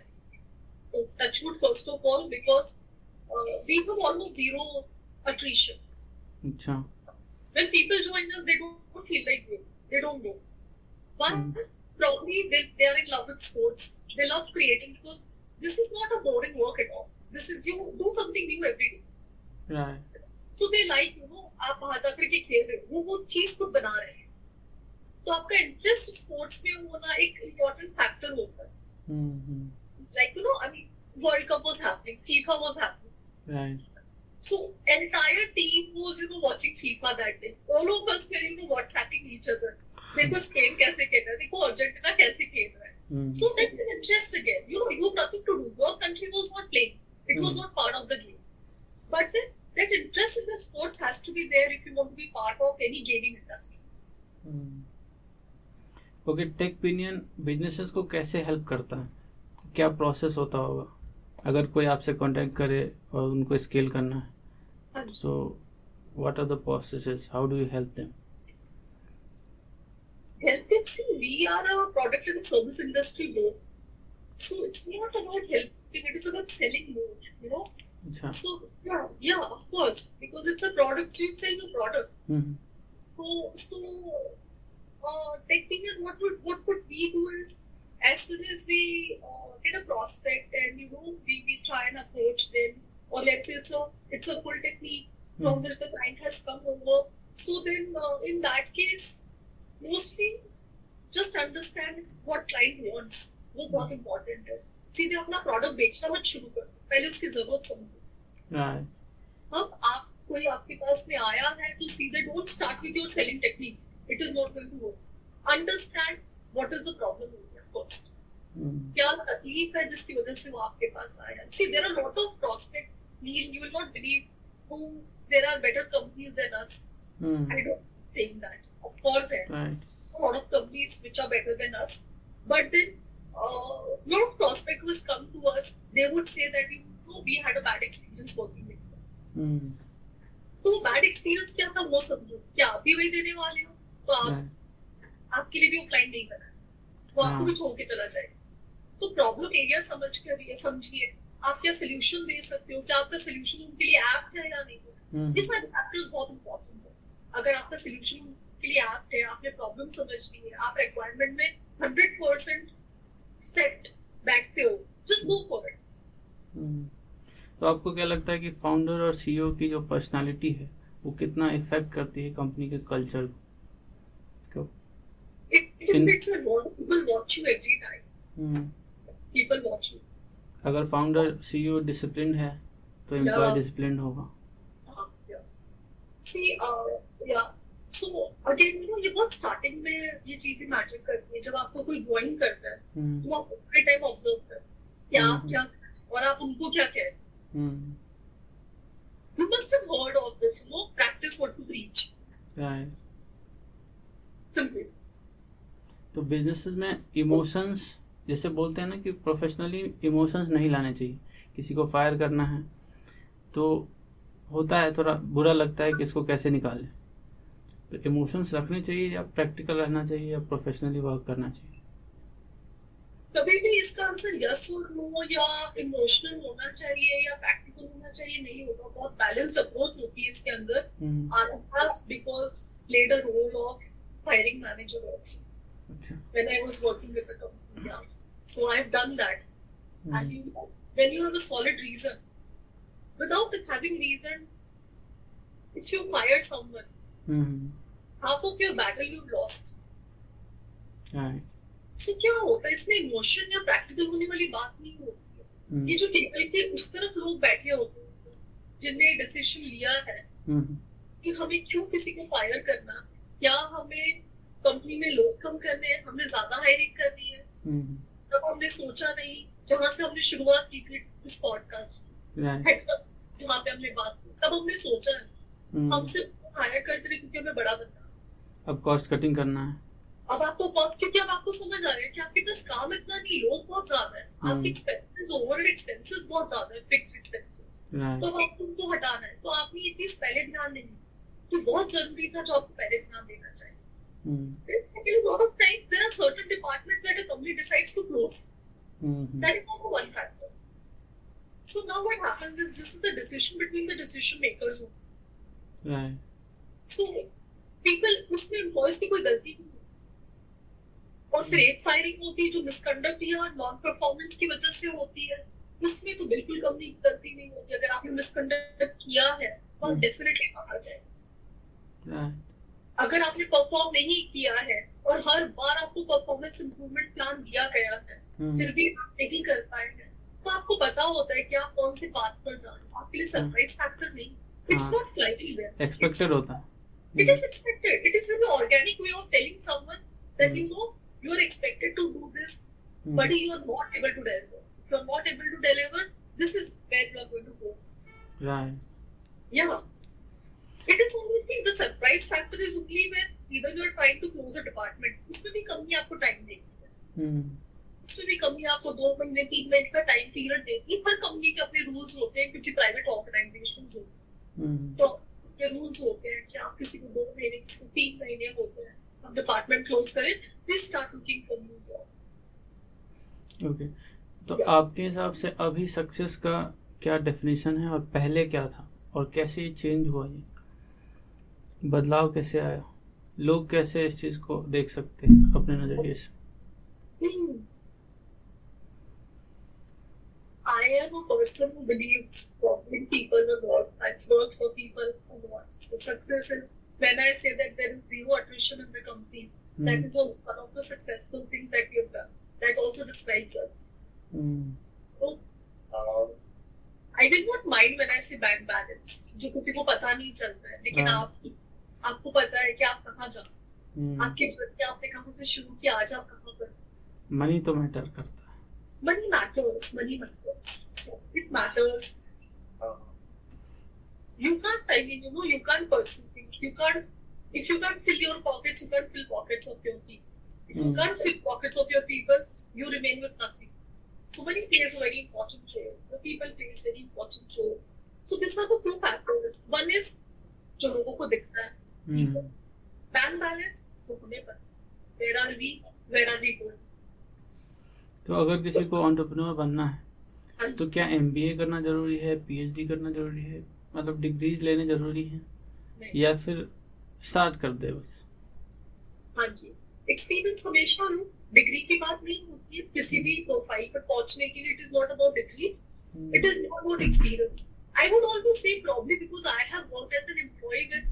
तो touchwood first of all, because we have almost zero attrition. अच्छा. When people join us, they don't feel like they don't know. But probably they are in love with sports. They love creating because this is not a boring work at all. This is, you do something new every day. Right. So they like, you know, आप बाहर जाकर के खेल रहे हो, वो चीज खुद बना रहे हैं, तो आपका इंटरेस्ट स्पोर्ट्स में होना एक इम्पोर्टेंट फैक्टर होता है. Like, I mean, World Cup was happening, FIFA was happening. Right. So entire team was, watching FIFA that day. All of us were, WhatsApping each other. देखो स्पेन कैसे खेल रहा है, देखो अर्जेंटीना कैसे खेल रहा है. So that's an interest again. You have nothing to do. Your country was not playing. It was not part of the game. But then that interest in the sports has to be there if you want to be part of any gaming industry. ओके, Techpinion businesses को कैसे help करता है? क्या process होता होगा अगर कोई आपसे कांटेक्ट करे और उनको स्केल करना है? So what are the processes, how do you help them? Help them. See, we are a product and service industry both. So it's not about helping, it is about selling more, अच्छा. So yeah, of course, because it's a product, so you sell the product. So technically what would we do is, as soon as we get a prospect and we try and approach them, or let's say it's a full technique from which the client has come over, so then in that case mostly just understand what client wants. वो बहुत important है. सीधे अपना product बेचना मत शुरू करो, पहले उसकी जरूरत समझो. अब आप कोई आपके पास में आया है तो सीधे don't start with your selling techniques. It is not going to work. Understand what is the problem first. क्या तकलीफ है जिसकी वजह से वो आपके पास आया. See there are lot of prospect. You will not believe who there are better companies than us. I don't saying that. Of course, right. A lot of companies which are better than us, but then lot of prospects who has come to us, they would say that we had a bad experience working with them. तो bad experience क्या था वो समझो. क्या आप भी वही देने वाले हो तो आपके लिए भी वो क्लाइंट नहीं बना, वो आपको भी छोड़ के चला जाएगा. तो प्रॉब्लम एरिया समझ कर समझिए. आप क्या सोल्यूशन दे सकते हो, क्या आपका सोल्यूशन उनके लिए एप्ट है या नहीं. ये सारे फैक्टर्स बहुत इंपॉर्टेंट. अगर आपका सोल्यूशन के लिए एप्ट है, आपने प्रॉब्लम समझनी है, आप रिक्वायरमेंट में 100% सेट बैठते हो, जस्ट गो फॉर इट. तो आपको क्या लगता है कि फाउंडर और सीईओ की जो पर्सनालिटी है वो कितना इफेक्ट करती है कंपनी के कल्चर को? People watch you every time. People watch you. अगर फाउंडर सीईओ डिसिप्लिन है तो एम्प्लॉय डिसिप्लिन होगा. See, yeah. So again, ये बहुत स्टार्टिंग में ये चीजें मैटर करती है. जब आपको कोई ज्वाइन करता है तो आप पूरे टाइम ऑब्जर्व कर क्या आप क्या और आप उनको क्या कह रहे हैं. You must have heard of this, practice what to preach. Right. Simply. तो बिजनेसेस में इमोशंस, जैसे बोलते हैं ना कि प्रोफेशनली इमोशंस नहीं लाने चाहिए. किसी को फायर करना है तो होता है, थोड़ा बुरा लगता है कि इसको कैसे निकालें. तो इमोशंस रखने चाहिए या प्रैक्टिकल रहना चाहिए या प्रोफेशनली वर्क करना चाहिए? कभी भी इसका आंसर यस और नो या इमोशनल होना चाहिए या प्रैक्टिकल होना चाहिए नहीं होगा. बहुत बैलेंस्ड अप्रोच होती है इसके अंदर. I have because played a role of hiring manager also. When I was working with the company, yeah. So I've done that. And when you have a solid reason, without having reason, if you fire someone, half of your battle you've lost. Right. So क्या होता है इसमें emotion या practical होने वाली बात नहीं होती है. ये जो टेबल के उस तरफ लोग बैठे होते हैं जिनने डिसीजन लिया है कि हमें क्यों किसी को फायर करना, क्या हमें कंपनी में लोग कम करने हैं, हमने ज्यादा हायरिंग करनी है. तब हमने सोचा नहीं, जहां से हमने शुरुआत की थी इस पॉडकास्ट जहाँ पे हमने बात की, तब हमने सोचा हम सिर्फ हायर करते रहे क्योंकि हमें बड़ा बनना. अब कॉस्ट कटिंग करना है. अब आपको कॉस्ट, क्योंकि अब आपको समझ आ रहा है कि आपके पास काम इतना नहीं, लोग बहुत ज्यादा है, आपके एक्सपेंसेस, ओवरहेड एक्सपेंसेस बहुत ज्यादा है, फिक्स्ड एक्सपेंसेस. तो अब आपको उनको हटाना है. तो आपने ये चीज पहले ध्यान देनी जो बहुत जरूरी था, जो आपको पहले ध्यान देना चाहिए. Secondly, a lot of times there are certain departments that a company decides to close. That is also one factor. So now what happens is this is the decision between the decision makers. Right. So people, उसमें employees की कोई गलती नहीं है. और फिर एक firing होती है जो मिसकंडक्ट या नॉन परफॉर्मेंस की वजह से होती है. उसमें तो बिल्कुल कंपनी की गलती नहीं होती. अगर आपने मिसकंडक्ट किया है तो डेफिनेटली बाहर जाए. Right. अगर आपने परफॉर्म नहीं किया है और हर बार आपको परफॉर्मेंस इंप्रूवमेंट प्लान दिया गया है, फिर भी आप नहीं कर पाए हैं, तो आपको पता होता है कि आप कौन से बात पर जा रहे हो. आपके लिए सरप्राइज फैक्टर नहीं, it's not flighting there, expected होता है. it is expected. It is an organic way of telling someone that you are expected to do this, but you are not able to deliver. If you are not able to deliver, this is where you are going to go. Right. Yeah. It is only, see, the surprise factor is only when either you are trying to close a department, उसमें भी company आपको time देगी है, उसमें भी company आपको 2 महीने 3 महीने का टाइम पीरियड देगी. हर कंपनी के अपने रूल्स होते हैं क्योंकि प्राइवेट ऑर्गेनाइजेशंस होते हैं, तो ये रूल्स होते हैं कि आप किसी को 2 महीने, किसी को 3 महीने होते हैं, आप डिपार्टमेंट क्लोज करें, please start looking for new job. Okay, तो आपके हिसाब से अभी सक्सेस का क्या डेफिनेशन है और पहले क्या था और कैसे चेंज हुआ, ये बदलाव कैसे आया, लोग कैसे इस चीज को देख सकते हैं अपने नजरिए से? I am a person who believes in people a lot. I've worked for people a lot. So success is when I say that there is zero attrition in the company. That is also one of the successful things that we have done. That also describes us. So, I will not mind when I say bank balance. जो किसी को पता नहीं चलता है, लेकिन आपको पता है कि आप कहाँ जाओ, आपकी जर्नी आपने कहाँ से शुरू किया, आज आप कहाँ पर. मनी तो मैटर करता है. Money matters. So it matters. You can't, I mean, you can't pursue things. You can't, if you can't fill your pockets, you can't fill pockets of your people. If you can't fill pockets of your people, you remain with nothing. So money plays a very important role. The people plays a very important role. So these are the two factors. One is जो लोगों को दिखता है, bank balance, जो हमें पता, where are we going? तो अगर किसी को एंटरप्रेन्योर बनना है तो क्या एमबीए करना जरूरी है, पीएचडी करना जरूरी है, मतलब डिग्रीज लेने जरूरी है, या फिर स्टार्ट कर दे बस? हाँ जी, एक्सपीरियंस हमेशा लो, डिग्री की बात नहीं होती है किसी भी प्रोफाइल पर पहुंचने के लिए. It is not about degrees, it is not about experience. I would always say probably because I have worked as an employee with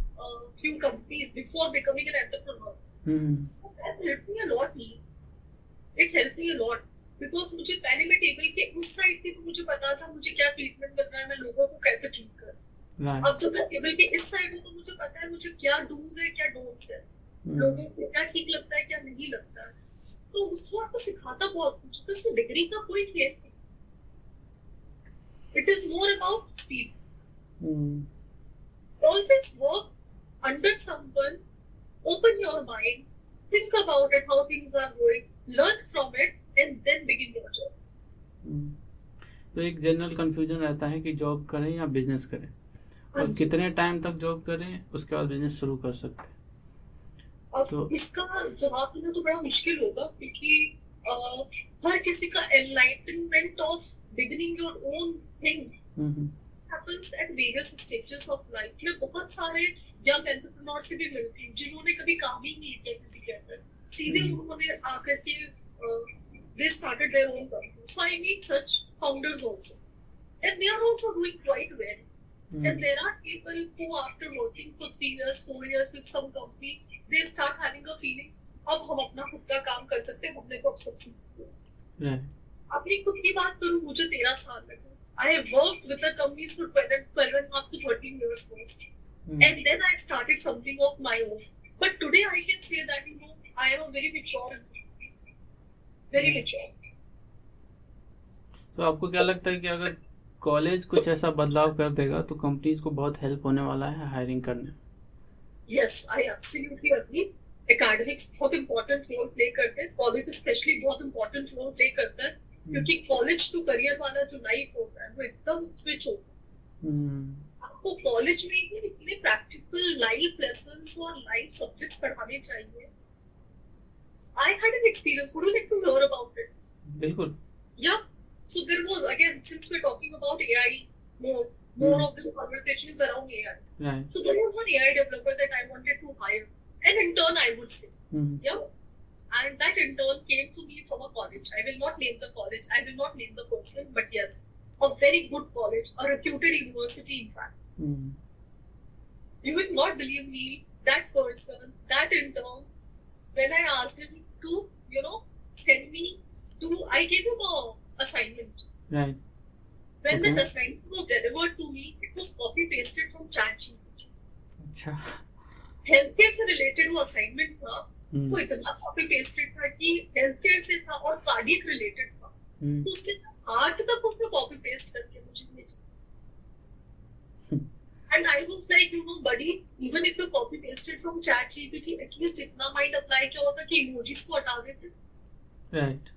few companies before becoming an entrepreneur. That helped me a lot. It helped me a lot. Because मुझे पहले मैं table के उस side थी, तो मुझे पता था मुझे क्या ट्रीटमेंट मिल रहा है, मैं लोगों को कैसे ट्रीट कर. अब जब मैं टेबल के इस साइड हूँ तो मुझे पता है मुझे क्या डूज है, क्या डोंट्स है, लोगों को क्या ठीक लगता है, क्या नहीं लगता है. तो उसको आपको सिखाता बहुत कुछ, तो इसमें डिग्री का कोई खेल नहीं. It is more about experience. Always work under someone, open your mind, think about it, how things are going, learn from it and then begin your job. तो एक जनरल कंफ्यूजन रहता है कि जॉब करें या बिजनेस करें, और कितने टाइम तक जॉब करें उसके बाद बिजनेस शुरू कर सकते हैं. तो इसका जवाब देना तो बड़ा मुश्किल होगा, क्योंकि हर किसी का enlightenment of beginning your own thing happens at various stages of life. मैं बहुत सारे यंग एंटरप्रेन्योर से भी मिलती हूँ जिन्होंने कभी काम ही नहीं किया किसी के अंदर, सीधे उन्होंने आकर के they started their own company. So I meet such founders also, and they are also doing quite well. And there are people who, after working for 3 years, 4 years with some company, they start having a feeling, अब हम अपना खुद का काम कर सकते हैं, हमने तो अब सब सीख लिया. अपनी खुद की बात करूँ, मुझे 13 साल लगे. I have worked with the companies for 12 and up to 13 years first, and then I started something of my own. But today I can say that I am a very mature and very mature. तो आपको क्या लगता है कि अगर college कुछ ऐसा बदलाव कर देगा तो कंपनीज को बहुत हेल्प होने वाला है हायरिंग करने में? Yes, I absolutely agree. Academics बहुत important role play करते हैं, कॉलेज स्पेशली बहुत important role play करता है, क्योंकि कॉलेज टू करियर वाला जो लाइफ होता है वो एकदम स्विच होता है. आपको कॉलेज में ही इतने प्रैक्टिकल लाइफ लेसन्स और लाइफ सब्जेक्ट्स पढ़ाने चाहिए. I had an experience. Would you like to hear about it? बिल्कुल. Yeah. So there was, again, since we're talking about AI, more of this conversation is around AI. Right. So there was one AI developer that I wanted to hire, an intern, I would say. Yeah. And that intern came to me from a college. I will not name the college. I will not name the person, but yes, a very good college, a reputed university, in fact. You will not believe me. That person, that intern, when I asked him to, send me to, I gave him a assignment. Right. When Okay. that assignment was delivered to me, it was copy pasted from ChatGPT. अच्छा. Health care से related वो assignment था, वो हम्म. इतना copy pasted था कि health care से था और कार्डियक रिलेटेड था, हम्म. तो उसके हार्ट तक उसने कॉपी पेस्ट करके मुझे भेजा. And I was like, buddy, even if you copy pasted from ChatGPT, at least इतना mind apply किया होता कि emojis को हटा देते. Right.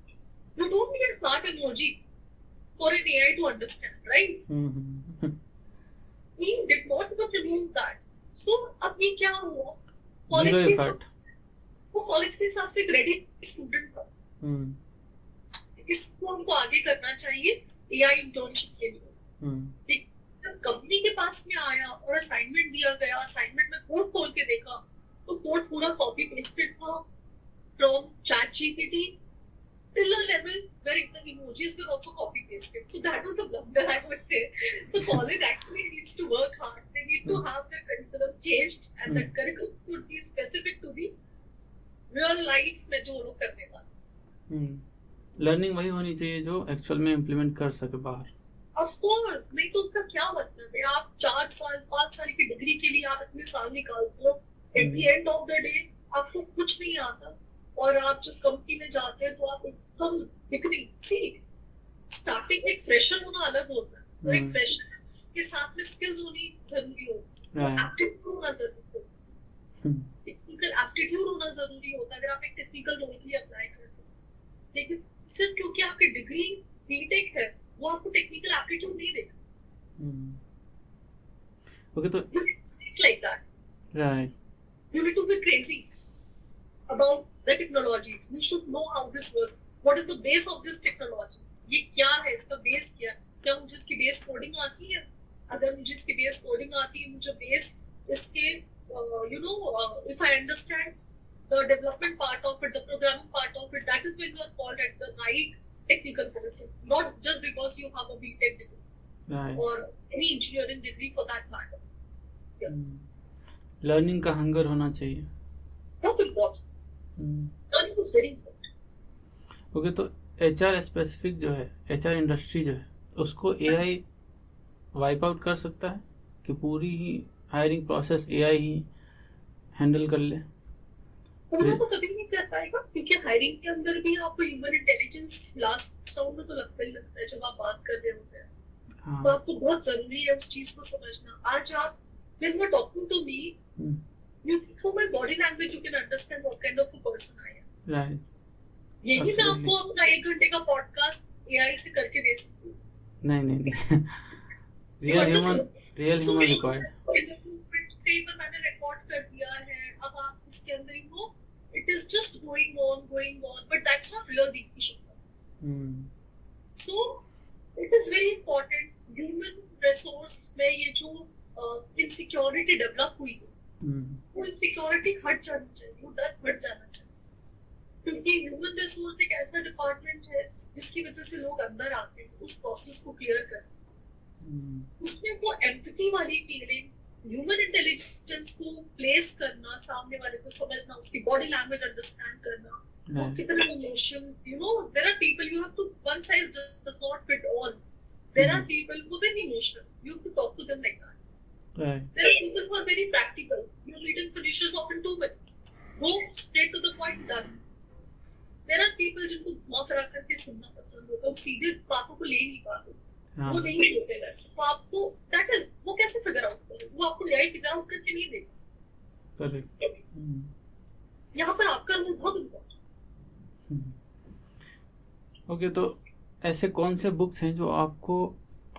You don't need heart emoji for an AI to understand, right? Hmm. He did not even remove that. So अब ये क्या हुआ? Zero कॉलेज के effort. वो कॉलेज के हिसाब से ग्रेडिट स्टूडेंट था. हम्म. इसको हमको आगे करना चाहिए एआई इंटर्नशिप के लिए. हम्म. जब कंपनी के पास में आया और असाइनमेंट दिया गया, असाइनमेंट में कोड खोल के देखा तो कोड पूरा कॉपी पेस्टेड था from ChatGPT till a level where the emojis were also copy pasted. So that was a blunder, I would say. So college actually needs to work hard. They need to have their curriculum changed, and that curriculum could be specific to the real life में जो लोग करने वाले. Learning वही होनी चाहिए जो actual में इम्प्लीमेंट कर सके बाहर. Of course, नहीं तो उसका क्या मतलब है? आप 4 साल 5 साल की डिग्री के लिए आप इतने साल निकालते हो, eight the end of the day आपको कुछ नहीं आता, और आप जब कंपनी में जाते हैं तो आप एकदम बिगनिंग. सी, स्टार्टिंग एक फ्रेशर होना अलग होता है, और एक फ्रेशर के साथ में स्किल्स होनी जरूरी होती है, एप्टीट्यूड होना जरूरी होता है, टेक्निकल एप्टीट्यूड होना जरूरी होता है अगर आप एक टेक्निकल रोल के लिए अप्लाई करते हो. लेकिन सिर्फ क्योंकि आपकी डिग्री बीटेक है वो आपको टेक्निकल एप्टीट्यूड नहीं देगा. ओके, तो like that. Right. You need to be crazy about the technologies. You should know how this works. What is the base of this technology? ये क्या है, इसका बेस क्या है? क्या मुझे इसकी बेस कोडिंग आती है? अगर मुझे इसकी बेस कोडिंग आती है, मुझे बेस इसके if I understand the development part of it, the programming part of it, that is when you are called at the right technical person, not just because you have a BTech degree, right, or any engineering degree for that matter. Learning का hunger होना चाहिए. Not important. Learning is very important. Okay, तो HR specific जो है, HR industry जो है, उसको AI wipe out कर सकता है कि पूरी ही हायरिंग प्रोसेस AI ही हैंडल कर ले. उतना तो कभी नहीं कर पाएगा, क्योंकि हायरिंग के अंदर भी आपको ह्यूमन इंटेलिजेंस लास्ट राउंड में तो लगता ही लगता है जब आप बात कर रहे होते हैं. हाँ. तो आपको बहुत जरूरी है उस चीज को समझना. आज आप when you are talking to me, you through my body language you can understand what kind of a person I am. Right. यही मैं आपको अपना 1 घंटे का पॉडकास्ट AI से करके दे सकती हूँ. नहीं. Real human required. कई बार मैंने रिकॉर्ड कर दिया है, अब आप उसके अंदर it is just going on, but that's not real Deepti Shukla. So it is very important. Human resource में ये जो इनसिक्योरिटी डेवलप हुई है, वो इनसिक्योरिटी हट जानी चाहिए, वो डर हट जाना चाहिए, क्योंकि ह्यूमन रिसोर्स एक ऐसा डिपार्टमेंट है जिसकी वजह से लोग अंदर आते हैं उस प्रोसेस को क्लियर करने. उसमें वो एम्पैथी वाली फीलिंग, ह्यूमन इंटेलिजेंस को प्लेस करना, सामने वाले को समझना, उसकी बॉडी लैंग्वेज अंडरस्टैंड करना, वो कितना emotion, there are people, you have to, one size does not fit all. There are people who are very emotional, you have to talk to them like that. Right. There are people who are very practical. Your meeting finishes off in 2 minutes. Go straight to the point, done. There are people जिनको घुमा फिरा करके सुनना पसंद होता है, सीधे बातों को ले नहीं पाते, वो नहीं होते वैसे. तो आपको that is, वो कैसे फिगर आउट करें? वो आपको AI फिगर आउट करके नहीं देगा. Correct. यहाँ पर आपका रोल बहुत इम्पोर्टेंट. ओके, तो ऐसे कौन से बुक्स हैं जो आपको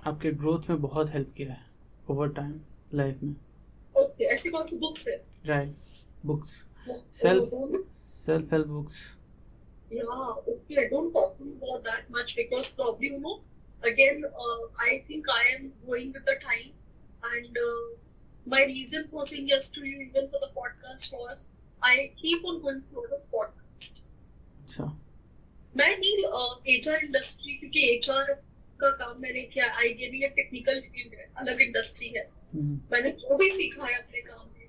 आपके ग्रोथ में बहुत हेल्प किया है ओवर टाइम लाइफ में? ओके, ऐसी कौन सी बुक्स है? Right, books, self help books. Yeah, okay, I don't talk to you about that much because probably, again, I think I am going with the time, and my reason for saying yes to you even for the podcast was I keep on going through a lot of podcasts. अच्छा. मैं नहीं HR industry, क्योंकि HR का काम मैंने किया, IGME एक technical field है, अलग इंडस्ट्री है. मैंने जो भी सीखा है अपने काम में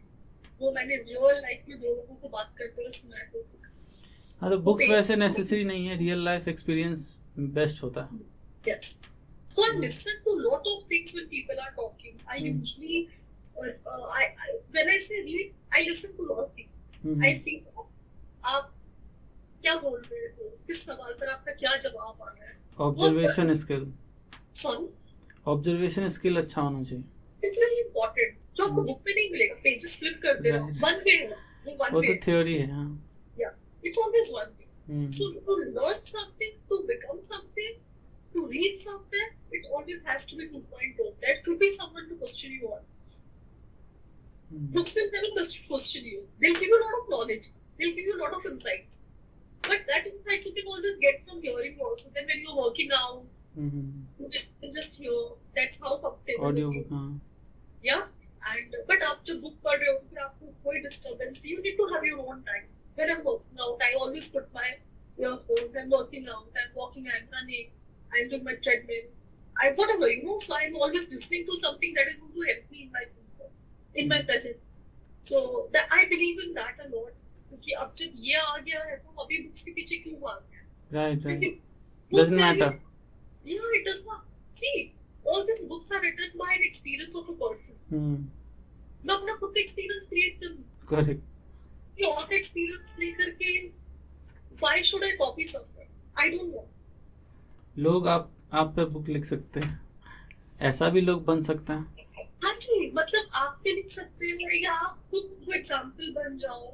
वो मैंने रियल लाइफ में दो लोगों को बात करते हुए सुना है तो हाँ, तो बुक्स वैसे नेसेसरी नहीं है, रियल लाइफ एक्सपीरियंस बेस्ट होता है. yes. So I listen to lot of things when people are talking. I usually when I say read, I listen to lot of things. I see आप क्या बोल रहे हो, किस सवाल पर आपका क्या जवाब आ रहा है. Observation skill. Sorry, observation skill अच्छा होना चाहिए. इट्स वेरी इंपॉर्टेंट, जो आपको बुक में नहीं मिलेगा. पेजेस फ्लिप करते रहो, वन वे है वो तो थ्योरी है. हाँ, yeah, it's always one way. So to learn something, to become something, to reach somewhere, it always has to be 2.0. There should be someone to question you on this. Books will never question you. They'll give you a lot of knowledge. They'll give you a lot of insights. But that insight you can always get from hearing also. Then when you're working out, you can just hear. That's how comfortable audio you book. Yeah. And but आप जब book पढ़ रहे हो फिर आपको कोई disturbance, you need to have your own time. When I'm working out, I always put my earphones. I'm working out, I'm walking, I'm running, I'm doing my treadmill, whatever, So I'm always listening to something that is going to help me in my present. So that I believe in that a lot. क्योंकि अब जब ये आ गया है तो अभी books के पीछे क्यों भाग गया? Right. Doesn't matter. Yeah, it does not. See, all these books are written by an experience of a person. मैं अपना खुद का experience create करूँ. Correct. और का एक्सपीरियंस लेकर के why should I copy something? I don't want. लोग आप पे बुक लिख सकते हैं, ऐसा भी लोग बन सकते हैं. हाँ जी, मतलब आप पे लिख सकते हैं या आप खुद को एग्जाम्पल बन जाओ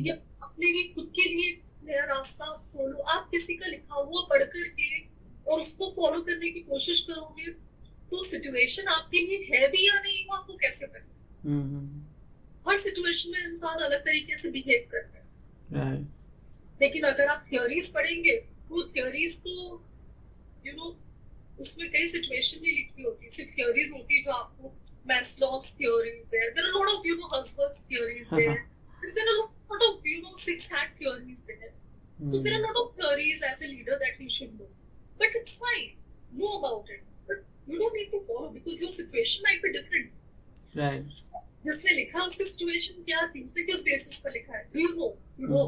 या अपने लिए खुद के लिए नया रास्ता खोलो. आप किसी का लिखा हुआ पढ़ करके और उसको फॉलो करने की कोशिश करोगे तो सिचुएशन आपके लिए है भी या नहीं वो आपको कैसे पता. हर सिचुएशन में इंसान अलग तरीके से बिहेव करता है. right. लेकिन अगर आप थियोरीज पढ़ेंगे वो थियोरीज तो उसमें कई सिचुएशन नहीं लिखी होती, सिर्फ थियोरीज होती है जो आपको Maslow's theories there are lot of Herzberg's theories there are lot of six hat theories there. So there are a lot of theories as a leader that you should know, but it's fine, know about it, but you don't need to follow because your situation might be different. Right. जिसने लिखा उसकी situation क्या थी, उसने किस basis पर लिखा है, you know.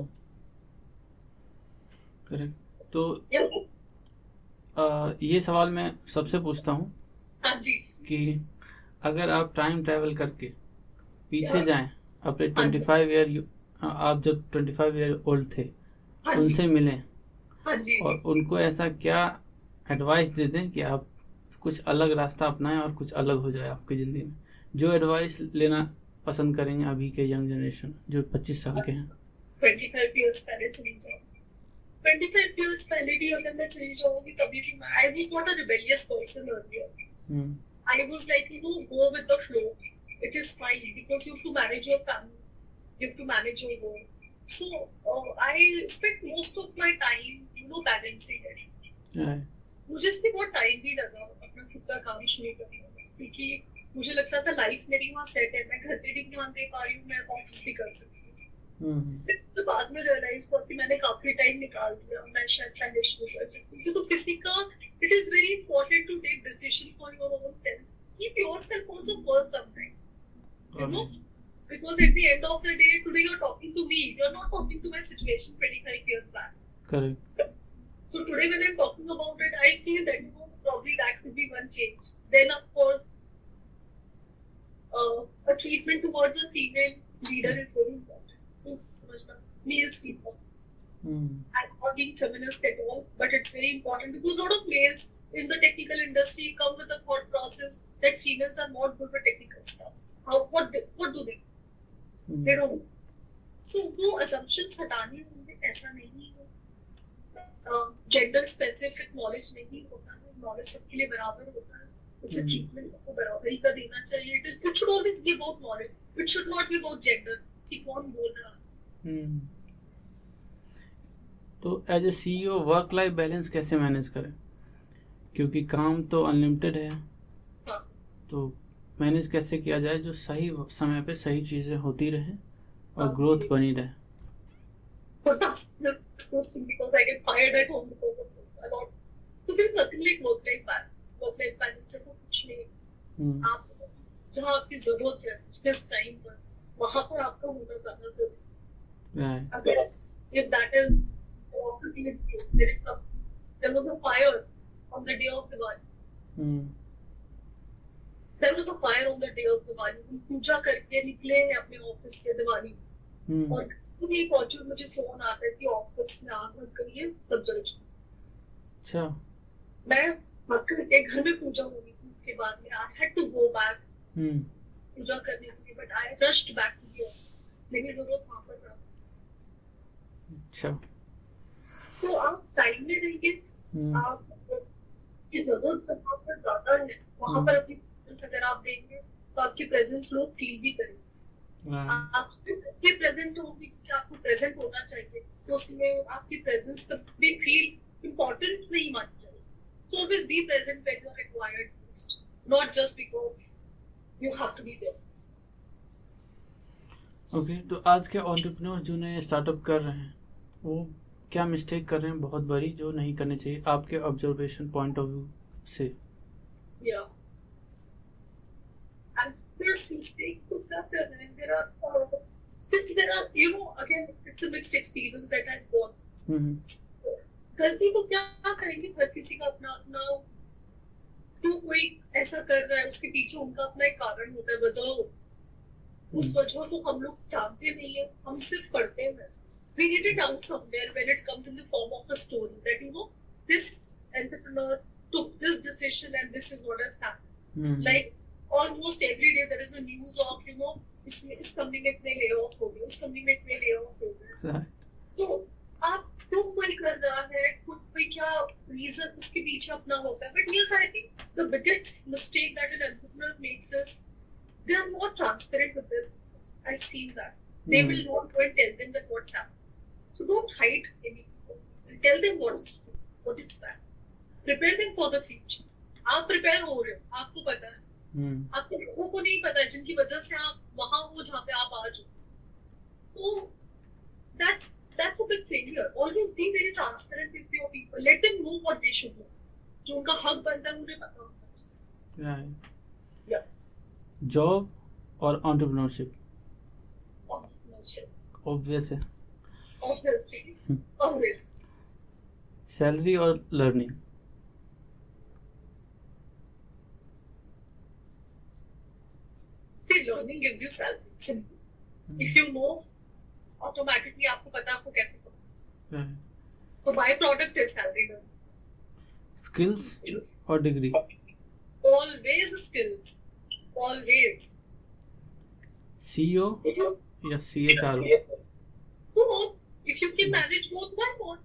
करेक्ट. तो ये सवाल मैं सबसे पूछता हूँ. हाँ जी. कि अगर आप टाइम ट्रैवल करके पीछे जाएं अपने 25 ईयर, आप जब 25 ईयर ओल्ड थे, उनसे मिलें और उनको ऐसा क्या एडवाइस दे दें कि आप कुछ अलग रास्ता अपनाएं और कुछ अलग हो जाए आपकी ज़िंदगी में, जो एडवाइस लेना पसंद करेंगे अभी के यंग जनरेशन जो 25 साल के हैं? 25 years पहले चली जाऊँ. 25 years पहले भी अगर मैं चली जाऊँगी तभी भी I was not a rebellious person earlier. I was like, go with the flow. It is fine because you have to manage your family, you have to manage your work. So I spent most of my time, balancing it. Right. मुझे इसलिए बहुत time भी लगा अपना खुद का काम शुरू करने में, क्योंकि मुझे लगता था लाइफ मेरी वहाँ सेट है, मैं घर पे भी ध्यान दे पा रही हूँ, मैं ऑफिस भी कर सकती हूँ. फिर बाद में रियलाइज हुआ कि मैंने काफी टाइम निकाल दिया, मैं शायद पहले शुरू कर सकती हूँ. तो किसी का it is very important to take decision for your own self. Keep yourself also first sometimes, because at the end of the day today you're talking to me, you're not talking to my situation 25 years back. Correct. So today when I'm talking about it, I feel that probably that could be one change. Then of course a treatment towards a female leader is very important. समझना, male speaker. I'm not being feminist at all, but it's very important because a lot of males in the technical industry come with a thought process that females are not good with technical stuff. What do they? They don't. So वो assumptions हटाने होंगे, ऐसा नहीं है. Gender specific knowledge नहीं होता है, knowledge सबके लिए बराबर होता है, उससे treatment सबको बराबर ही का देना चाहिए. It should always be about knowledge. It should not be about gender. कि कौन बोल रहा है. तो as a CEO work life balance कैसे मैनेज करें, क्योंकि काम तो अनलिमिटेड है. तो मैनेज कैसे किया जाए जो सही समय पे सही चीजें होती रहे और ग्रोथ बनी रहे? Because I get fired at home because of this a lot. So there's nothing like work-life balance. Work-life balance जैसा कुछ नहीं. आप जहाँ आपकी जरूरत है जिस टाइम पर वहां पर आपका होना ज्यादा जरूरी है। right. अगर if that is office needs you, there was a fire on the day of Diwali. Hmm. There was a fire on the day of Diwali. हम पूजा करके निकले हैं अपने ऑफिस से दिवाली में, Hmm. और नहीं पहुंचे, मुझे फोन आता है कि ऑफिस में आग लग गई है, सब जल चुका। अच्छा। मैं भाग करके घर में पूजा होनी थी, उसके बाद में I had to go back Hmm. Puja करने के लिए, but I rushed back to the office. मेरी जरूरत वहां पर जाना। अच्छा। तो आप टाइम में रहिए, Hmm. आपकी जरूरत जब वहां पर ज्यादा है, वहां पर अपनी presence अगर आप देंगे तो आपकी प्रेजेंस लोग फील भी करेंगे। Right. आप सिर्फ इसलिए प्रेजेंट होंगे क्योंकि आपको प्रेजेंट होना चाहिए, तो उसमें आपकी प्रेजेंस कभी फील इम्पोर्टेंट नहीं मानी चाहिए। So always be present when you are required most, not just because you have to be there. Okay, तो आज के एंटरप्रेन्योर्स जो नए स्टार्टअप कर रहे हैं वो क्या मिस्टेक कर रहे हैं बहुत बड़ी जो नहीं करनी चाहिए आपके ऑब्जर्वेशन पॉइंट ऑफ व्यू से? Yeah. And first mistake to cut and there are since there are, you know, again it's a mixed experience that I've gone. गलती को क्या करेंगे, हर किसी का अपना अपना, तो कोई ऐसा कर रहा है उसके पीछे उनका अपना एक कारण होता है, वजह। उस वजह को हम लोग जानते नहीं है, हम सिर्फ करते हैं। We read it out somewhere when it comes in the form of a story that, you know, this entrepreneur took this decision and this is what has happened. Like almost every day there is a news of, you know, इस company में इतने lay off हो गए, उस company में इतने lay off हो गए। तो आप कोई कर रहा है, कोई क्या रीजन उसके पीछे अपना होता है, but yes, I think the biggest mistake that an entrepreneur makes is they are not transparent with them. I've seen that. They will not go and tell them that what's happening. So don't hide anything. Tell them what is true, what is fact. Prepare them for the future. आप prepare हो रहे हो, आपको पता है। आपको लोगों को नहीं पता है जिनकी वजह से आप वहां हो जहाँ पे आप आज हो। तो that's a big failure. Always be very transparent with your people. Let them know what they should know. जो उनका हक बनता है उन्हें पता होना चाहिए। Right. Yeah. जॉब और एंटरप्रेन्योरशिप Entrepreneurship. ऑब्वियस है। Obviously. Always. सैलरी और learning? See, learning gives you salary. Simple. If you know, automatically आपको पता है आपको कैसे करना। तो बाय प्रोडक्ट है सैलरी लर्निंग। स्किल्स और degree? Always skills. Always. CEO या CHRO? Both. If you can manage both, why not?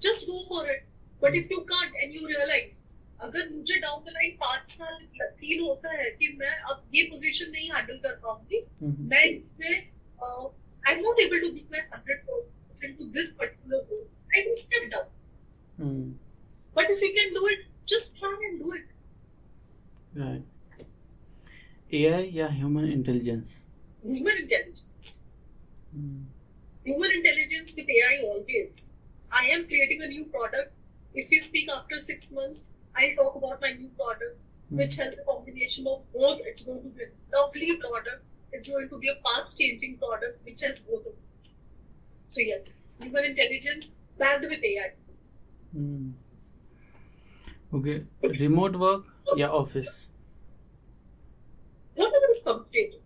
Just go for it. But if you can't and you realize, अगर मुझे डाउन द लाइन 5 साल feel होता है कि मैं अब ये पोजीशन नहीं हैंडल कर पाऊंगी, मैं इसमें I'm not able to give my 100% to this particular goal, I will step down. But if you can do it, just try and do it. Right. AI या human intelligence? Human intelligence. Human intelligence with AI always. I am creating a new product. If we speak after 6 months, I'll talk about my new product, which has a combination of both. It's going to be a lovely product. It's going to be a path-changing product, which has both of these. So yes, human intelligence backed with AI. Okay. Remote work या office? Whatever is comfortable.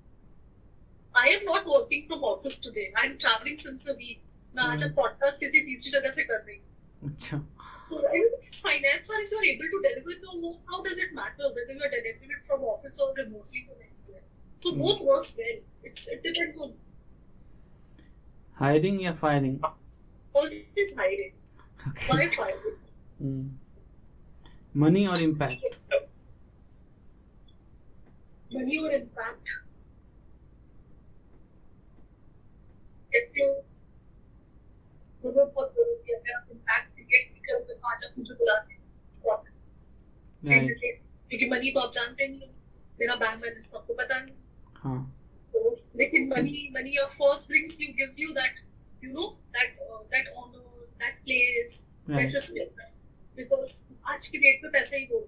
I am not working from office today. I'm traveling since a week. मैं आज podcast किसी तीसरी जगह से कर रही हूँ। अच्छा। So it's fine as far as you are able to deliver your work. How does it matter whether you are delivering it from office or remotely from anywhere? So both works well. It depends on hiring या firing? always hiring. Why firing? Money और impact? Money or impact? If you दोनों बहुत जरूरी है। अगर आप impact create नहीं करोगे तो आज आप मुझे बुलाते हैं। क्योंकि मनी तो आप जानते नहीं हो, मेरा बैंक बैलेंस तो आपको पता नहीं। हाँ। तो लेकिन money of course gives you that, you know, that honor, that place, that respect. Because आज की डेट में पैसा ही बोल।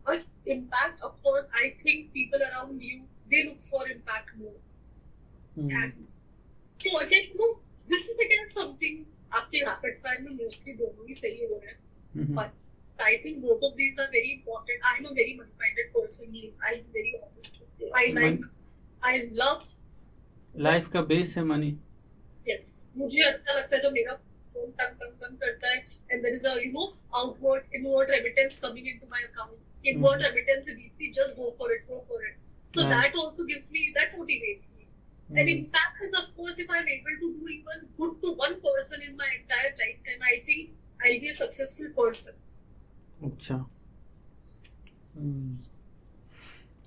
But impact, of course, I think people around you, they look for impact more. And so again, this is again something आपके rapid fire में mostly दोनों ही सही हो रहे हैं. But I think both of these are very important. I'm a very money-minded person. I'll be very honest with you. I love life का base है money. Yes, मुझे अच्छा लगता है जब मेरा फोन टंग करता है and there is a inward remittance coming into my account. Inward remittance is just go for it. So that also gives me, that motivates me. And impact is, of course, if I'm able to do even good to one person in my entire lifetime, I think I'll be a successful person. अच्छा.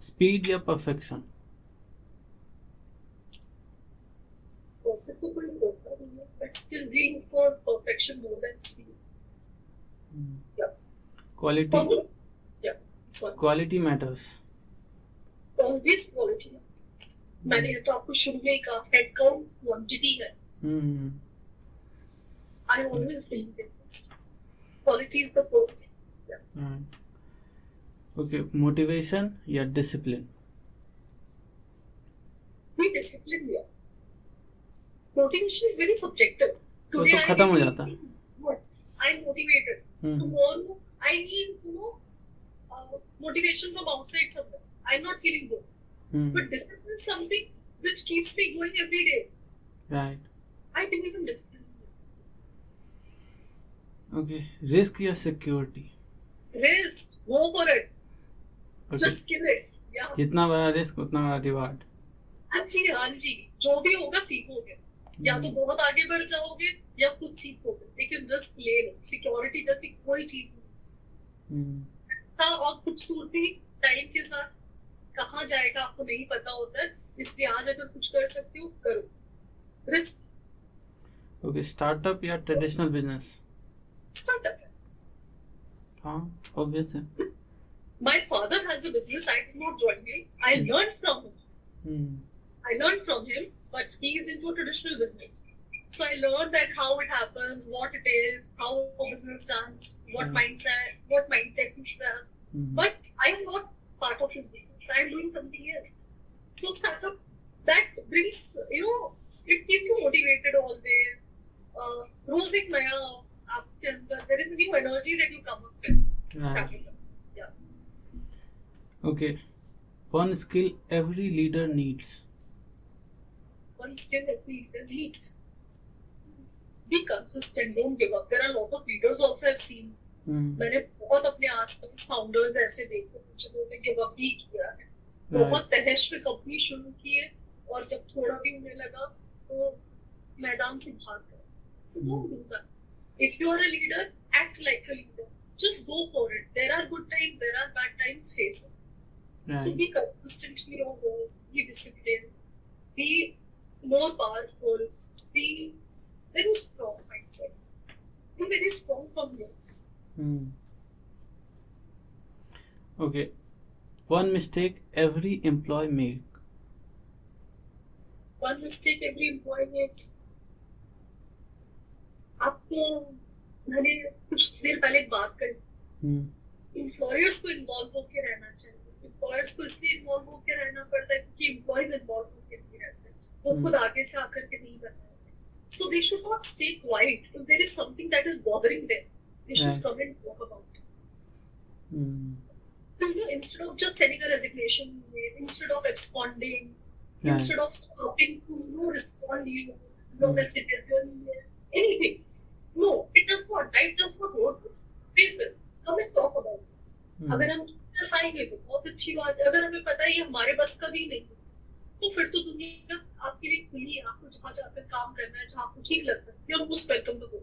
Speed या perfection? Perfect तो कोई होता नहीं है, but still being for perfection more than speed. Yeah. Quality. Yeah. Sorry. Quality matters. Always quality. मैंने तो आपको शुरू में कहा हेड काउंट क्वांटिटी है. I always believe in this. Quality is the first thing. Yeah. Okay, motivation या discipline? Be disciplined here. Motivation is very subjective. Today तो खत्म हो जाता. I'm motivated. Tomorrow I need motivation from outside somewhere. I'm not feeling good. But discipline is something which keeps me going every day. Right. I believe in discipline. Okay. Risk या security? Risk. Go for it. Okay. Just kill it. Yeah. जितना बड़ा risk उतना बड़ा reward. हाँ जी. जो भी होगा सीखोगे. या तो बहुत आगे बढ़ जाओगे या खुद सीखोगे. लेकिन रिस्क ले लो. सिक्योरिटी जैसी कोई चीज नहीं. ऐसा और खूबसूरती टाइम के साथ कहाँ जाएगा आपको नहीं पता होता है. इसलिए आज अगर कुछ कर सकते हो करो. रिस्क. ओके. स्टार्टअप या ट्रेडिशनल बिजनेस? स्टार्टअप. हाँ, ऑब्वियस है. My father has a business. I did not join him. I learned from him. But he is into a traditional business. So I learned that how it happens, what it is, how a business runs, what mindset you should have. But I am not part of his business. I am doing something else. So startup, that brings, it keeps you motivated always. रोज एक नया आपके अंदर, there is a new energy that you come up with. Yeah. Okay. One skill every leader needs. One skill every leader needs. Be consistent. Don't give up. There are a lot of leaders also I've seen. मैंने बहुत अपने आसपास founders ऐसे देखे जिन्होंने give up भी किया है. बहुत तहश में कंपनी शुरू की है और जब थोड़ा भी होने लगा तो मैदान से भाग गए. So don't do that. If you are a leader, act like a leader. Just go for it. There are good times, there are bad times. Face it. Right. So be consistent in your work. Be disciplined. Be more powerful. Be very strong mindset. Be very strong from you. Okay. One mistake every employee make. One mistake every employee makes. आपको मैंने कुछ देर पहले एक बात करी. Employers को involve होके रहना चाहिए. Employers को इसलिए involve होके रहना पड़ता है क्योंकि employees involve होके नहीं रहते. वो खुद आगे से आकर के नहीं करते. So they should not stay quiet. If there is something that is bothering them, they should come and talk about it. So, instead of just sending a resignation email, instead of absconding, instead of stopping to respond you, no messages, your emails, anything. No, it does not. Life does not work this. Face it. Come and talk about it. अगर हम कर पाएंगे तो बहुत अच्छी बात है. अगर हमें पता है ये हमारे बस का भी नहीं तो फिर तो दुनिया आपके लिए खुली है. आपको जहाँ जाकर काम करना है, जहाँ आपको ठीक लगता है, you're most welcome to go.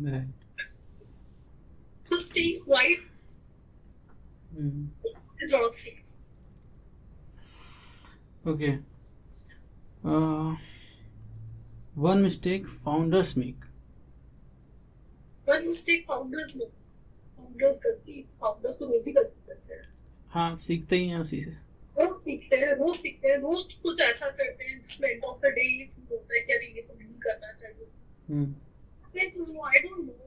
Right. So stay quiet. There's a lot of things. Okay. One mistake founders make. One mistake founders make. Founders तो रोज ही गलती करते हैं. हाँ, सीखते ही हैं उसी से. रोज सीखते हैं, रोज कुछ ऐसा करते हैं जिसमें end of the day ये फील होता है कि अरे ये तो नहीं करना चाहिए. I don't know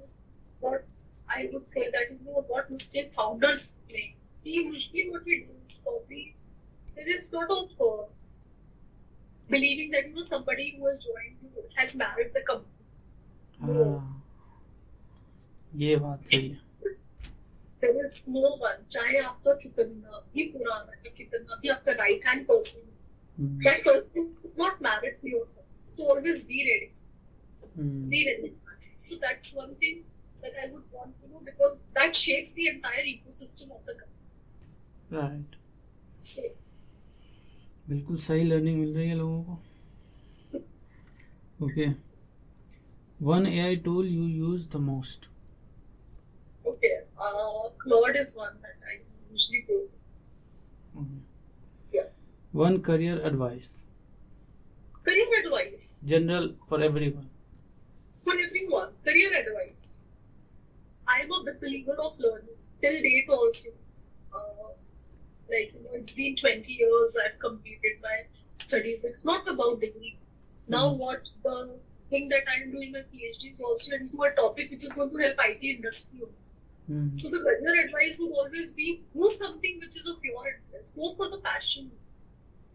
what I would say that what mistake founders make. Usually what we do is probably there is lot of believing that somebody who has joined you has married the company. हाँ, ये बात सही है. There is no one, चाहे आपका कितना भी पुराना या कितना भी आपका right hand person, that person is not married to you. So always be ready. Be ready. So that's one thing that I would want to know, because that shapes the entire ecosystem of the company. Right. So बिल्कुल सही learning मिल रही है लोगों को. Okay. One AI tool you use the most. okay, Claude is one that I usually go. Yeah. One career advice. Career advice. General for everyone. For everyone, career advice. I am a big believer of learning. Till date also. It's been 20 years I've completed my studies. It's not about degree. Now what the thing that I'm doing my PhD is also into a topic which is going to help IT industry. So the career advice would always be, do something which is of your interest. Go for the passion.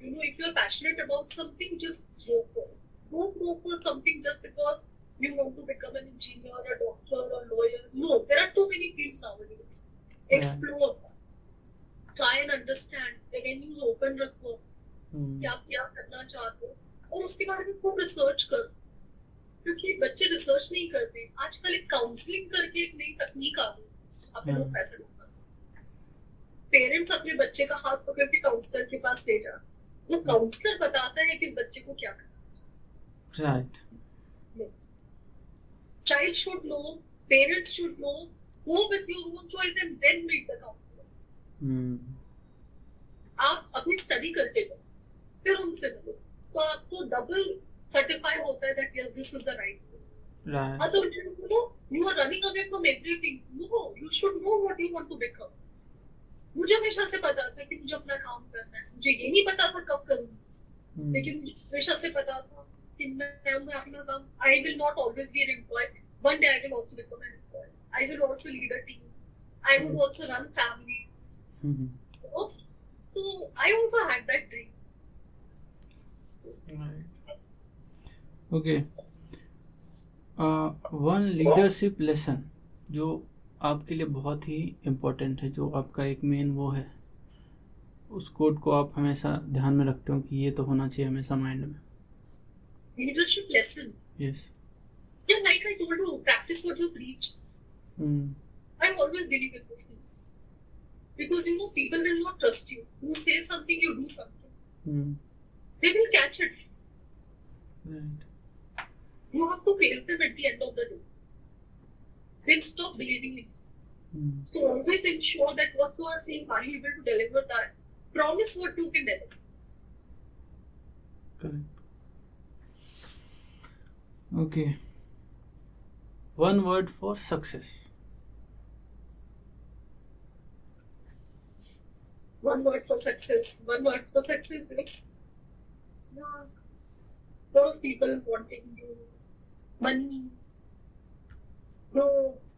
If you're passionate about something, just go for it. Don't go for something just because you want to become an engineer, a doctor, a lawyer. No, there are too many fields nowadays. Explore. Try and understand. Avenues open रखो कि आप क्या करना चाहते हो, और उसके बारे में खूब रिसर्च करो, क्योंकि बच्चे रिसर्च नहीं करते. आजकल एक काउंसलिंग करके एक नई तकनीक आ गई, आप लोग पैसे लगा. पेरेंट्स अपने बच्चे का हाथ पकड़ के काउंसलर के पास ले जा, वो काउंसलर बताता है कि इस बच्चे को क्या करना. Right. Child should know, parents should know. Go with your own choice and then meet the counselor. आप अपनी स्टडी करके लो, फिर उनसे मिलो, तो आपको डबल सर्टिफाई होता है that yes, this is the right way. Right. Otherwise, you are running away from everything. No, you should know what you want to become. मुझे हमेशा से पता था कि मुझे अपना काम करना है. मुझे ये नहीं पता था कब करूँगी, लेकिन मुझे हमेशा से पता था कि मैं अपना काम. I will not always be an employee. One day I will also become an employee. I will also lead a team. I will also run families. So I also had that dream. Right. Okay. One leadership lesson जो आपके लिए बहुत ही important है, जो आपका एक main वो है, उस कोड को आप हमेशा ध्यान में रखते हो कि ये तो होना चाहिए हमेशा माइंड में. Leadership lesson. Yes. Yeah, like I told you, practice what you preach. I always believe in this thing. Because people will not trust you. You say something, you do something. They will catch it. Right. You have to face them at the end of the day. Then stop believing in it. So always ensure that what you are saying, are you able to deliver that? Promise what you can deliver. Correct. Okay. One word for success. One word for success. One word for success is lot of people wanting you, money, growth.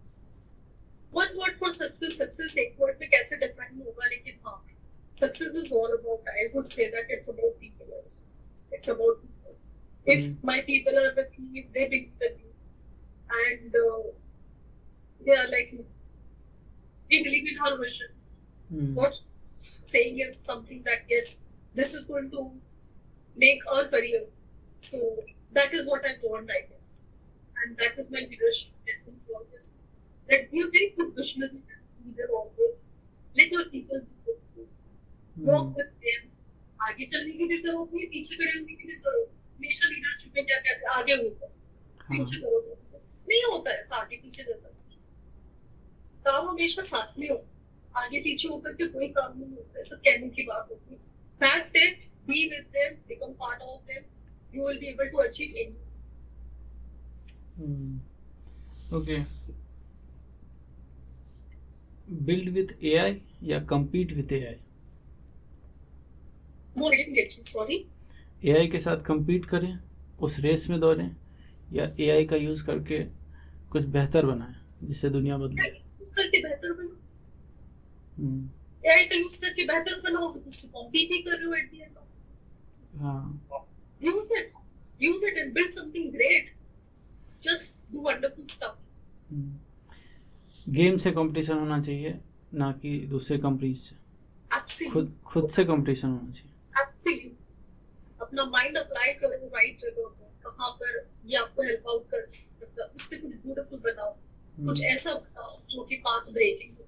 One word for success. Success एक word में कैसे define होगा, लेकिन हाँ, success is all about. I would say that it's about people also. It's about people. If my people are with me, if they believe with me, and they are like me, we believe in our vision. What saying is something that yes, this is going to make our career. So that is what I want, I guess, and that is my leadership lesson for this. That be a very good visionary leader always. Let your people be with you. Walk with them. आगे चलने की भी जरूरत नहीं, पीछे खड़े होने की भी जरूरत नहीं. हमेशा लीडरशिप में क्या कहते हैं, आगे होता है, पीछे करो नहीं होता है. आगे पीछे जैसा काम हमेशा साथ में हो. आगे पीछे होकर के कोई काम नहीं होता है, सब कहने की बात होती है. Fact it, be with them, become part of them. You will be able to achieve anything. Okay. Build with AI या compete with AI? No, I didn't get you. Sorry. AI के साथ compete करें, उस race में दौड़ें, या AI का use करके कुछ बेहतर बनाएं जिससे दुनिया बदले. यूज करके बेहतर बनाओ. AI का यूज करके बेहतर बनाओ, तो उससे compete ही कर रहे हो at the end. हाँ. You use it and build something great. Just do wonderful stuff. Game से कंपटीशन होना चाहिए, ना कि दूसरे कंपनीज से. Absolutely. खुद से कंपटीशन होना चाहिए. Absolutely. अपना माइंड अप्लाई करो राइट जगह पर, कहाँ पर ये आपको हेल्प आउट कर सकता है, उससे कुछ ब्यूटीफुल बनाओ, कुछ ऐसा बनाओ जो कि पाथ ब्रेकिंग हो,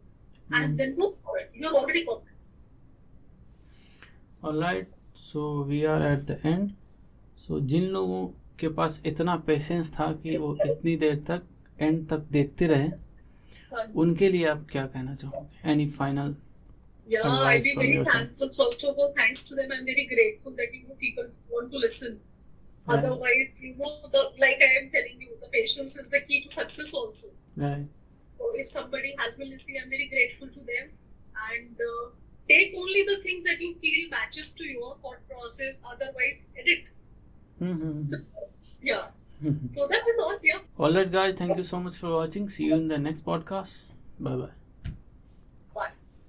and then go for it. You are already confident. Alright, so we are at the end. So जिन लोगों के पास इतना पेशेंस था कि वो इतनी देर तक एंड तक देखते रहे, उनके लिए आप क्या कहना चाहोगे? Any final Yeah, I'd be very thankful. First of all, thanks to them. I'm very grateful that people want to listen. Right. Otherwise, like I am telling you, the patience is the key to success also. Right. So if somebody has been listening, I'm very grateful to them. And take only the things that you feel matches to your thought process. Otherwise, edit. So, yeah. So that is all. Yeah. All right, guys. Thank you so much for watching. See you in the next podcast. Bye bye.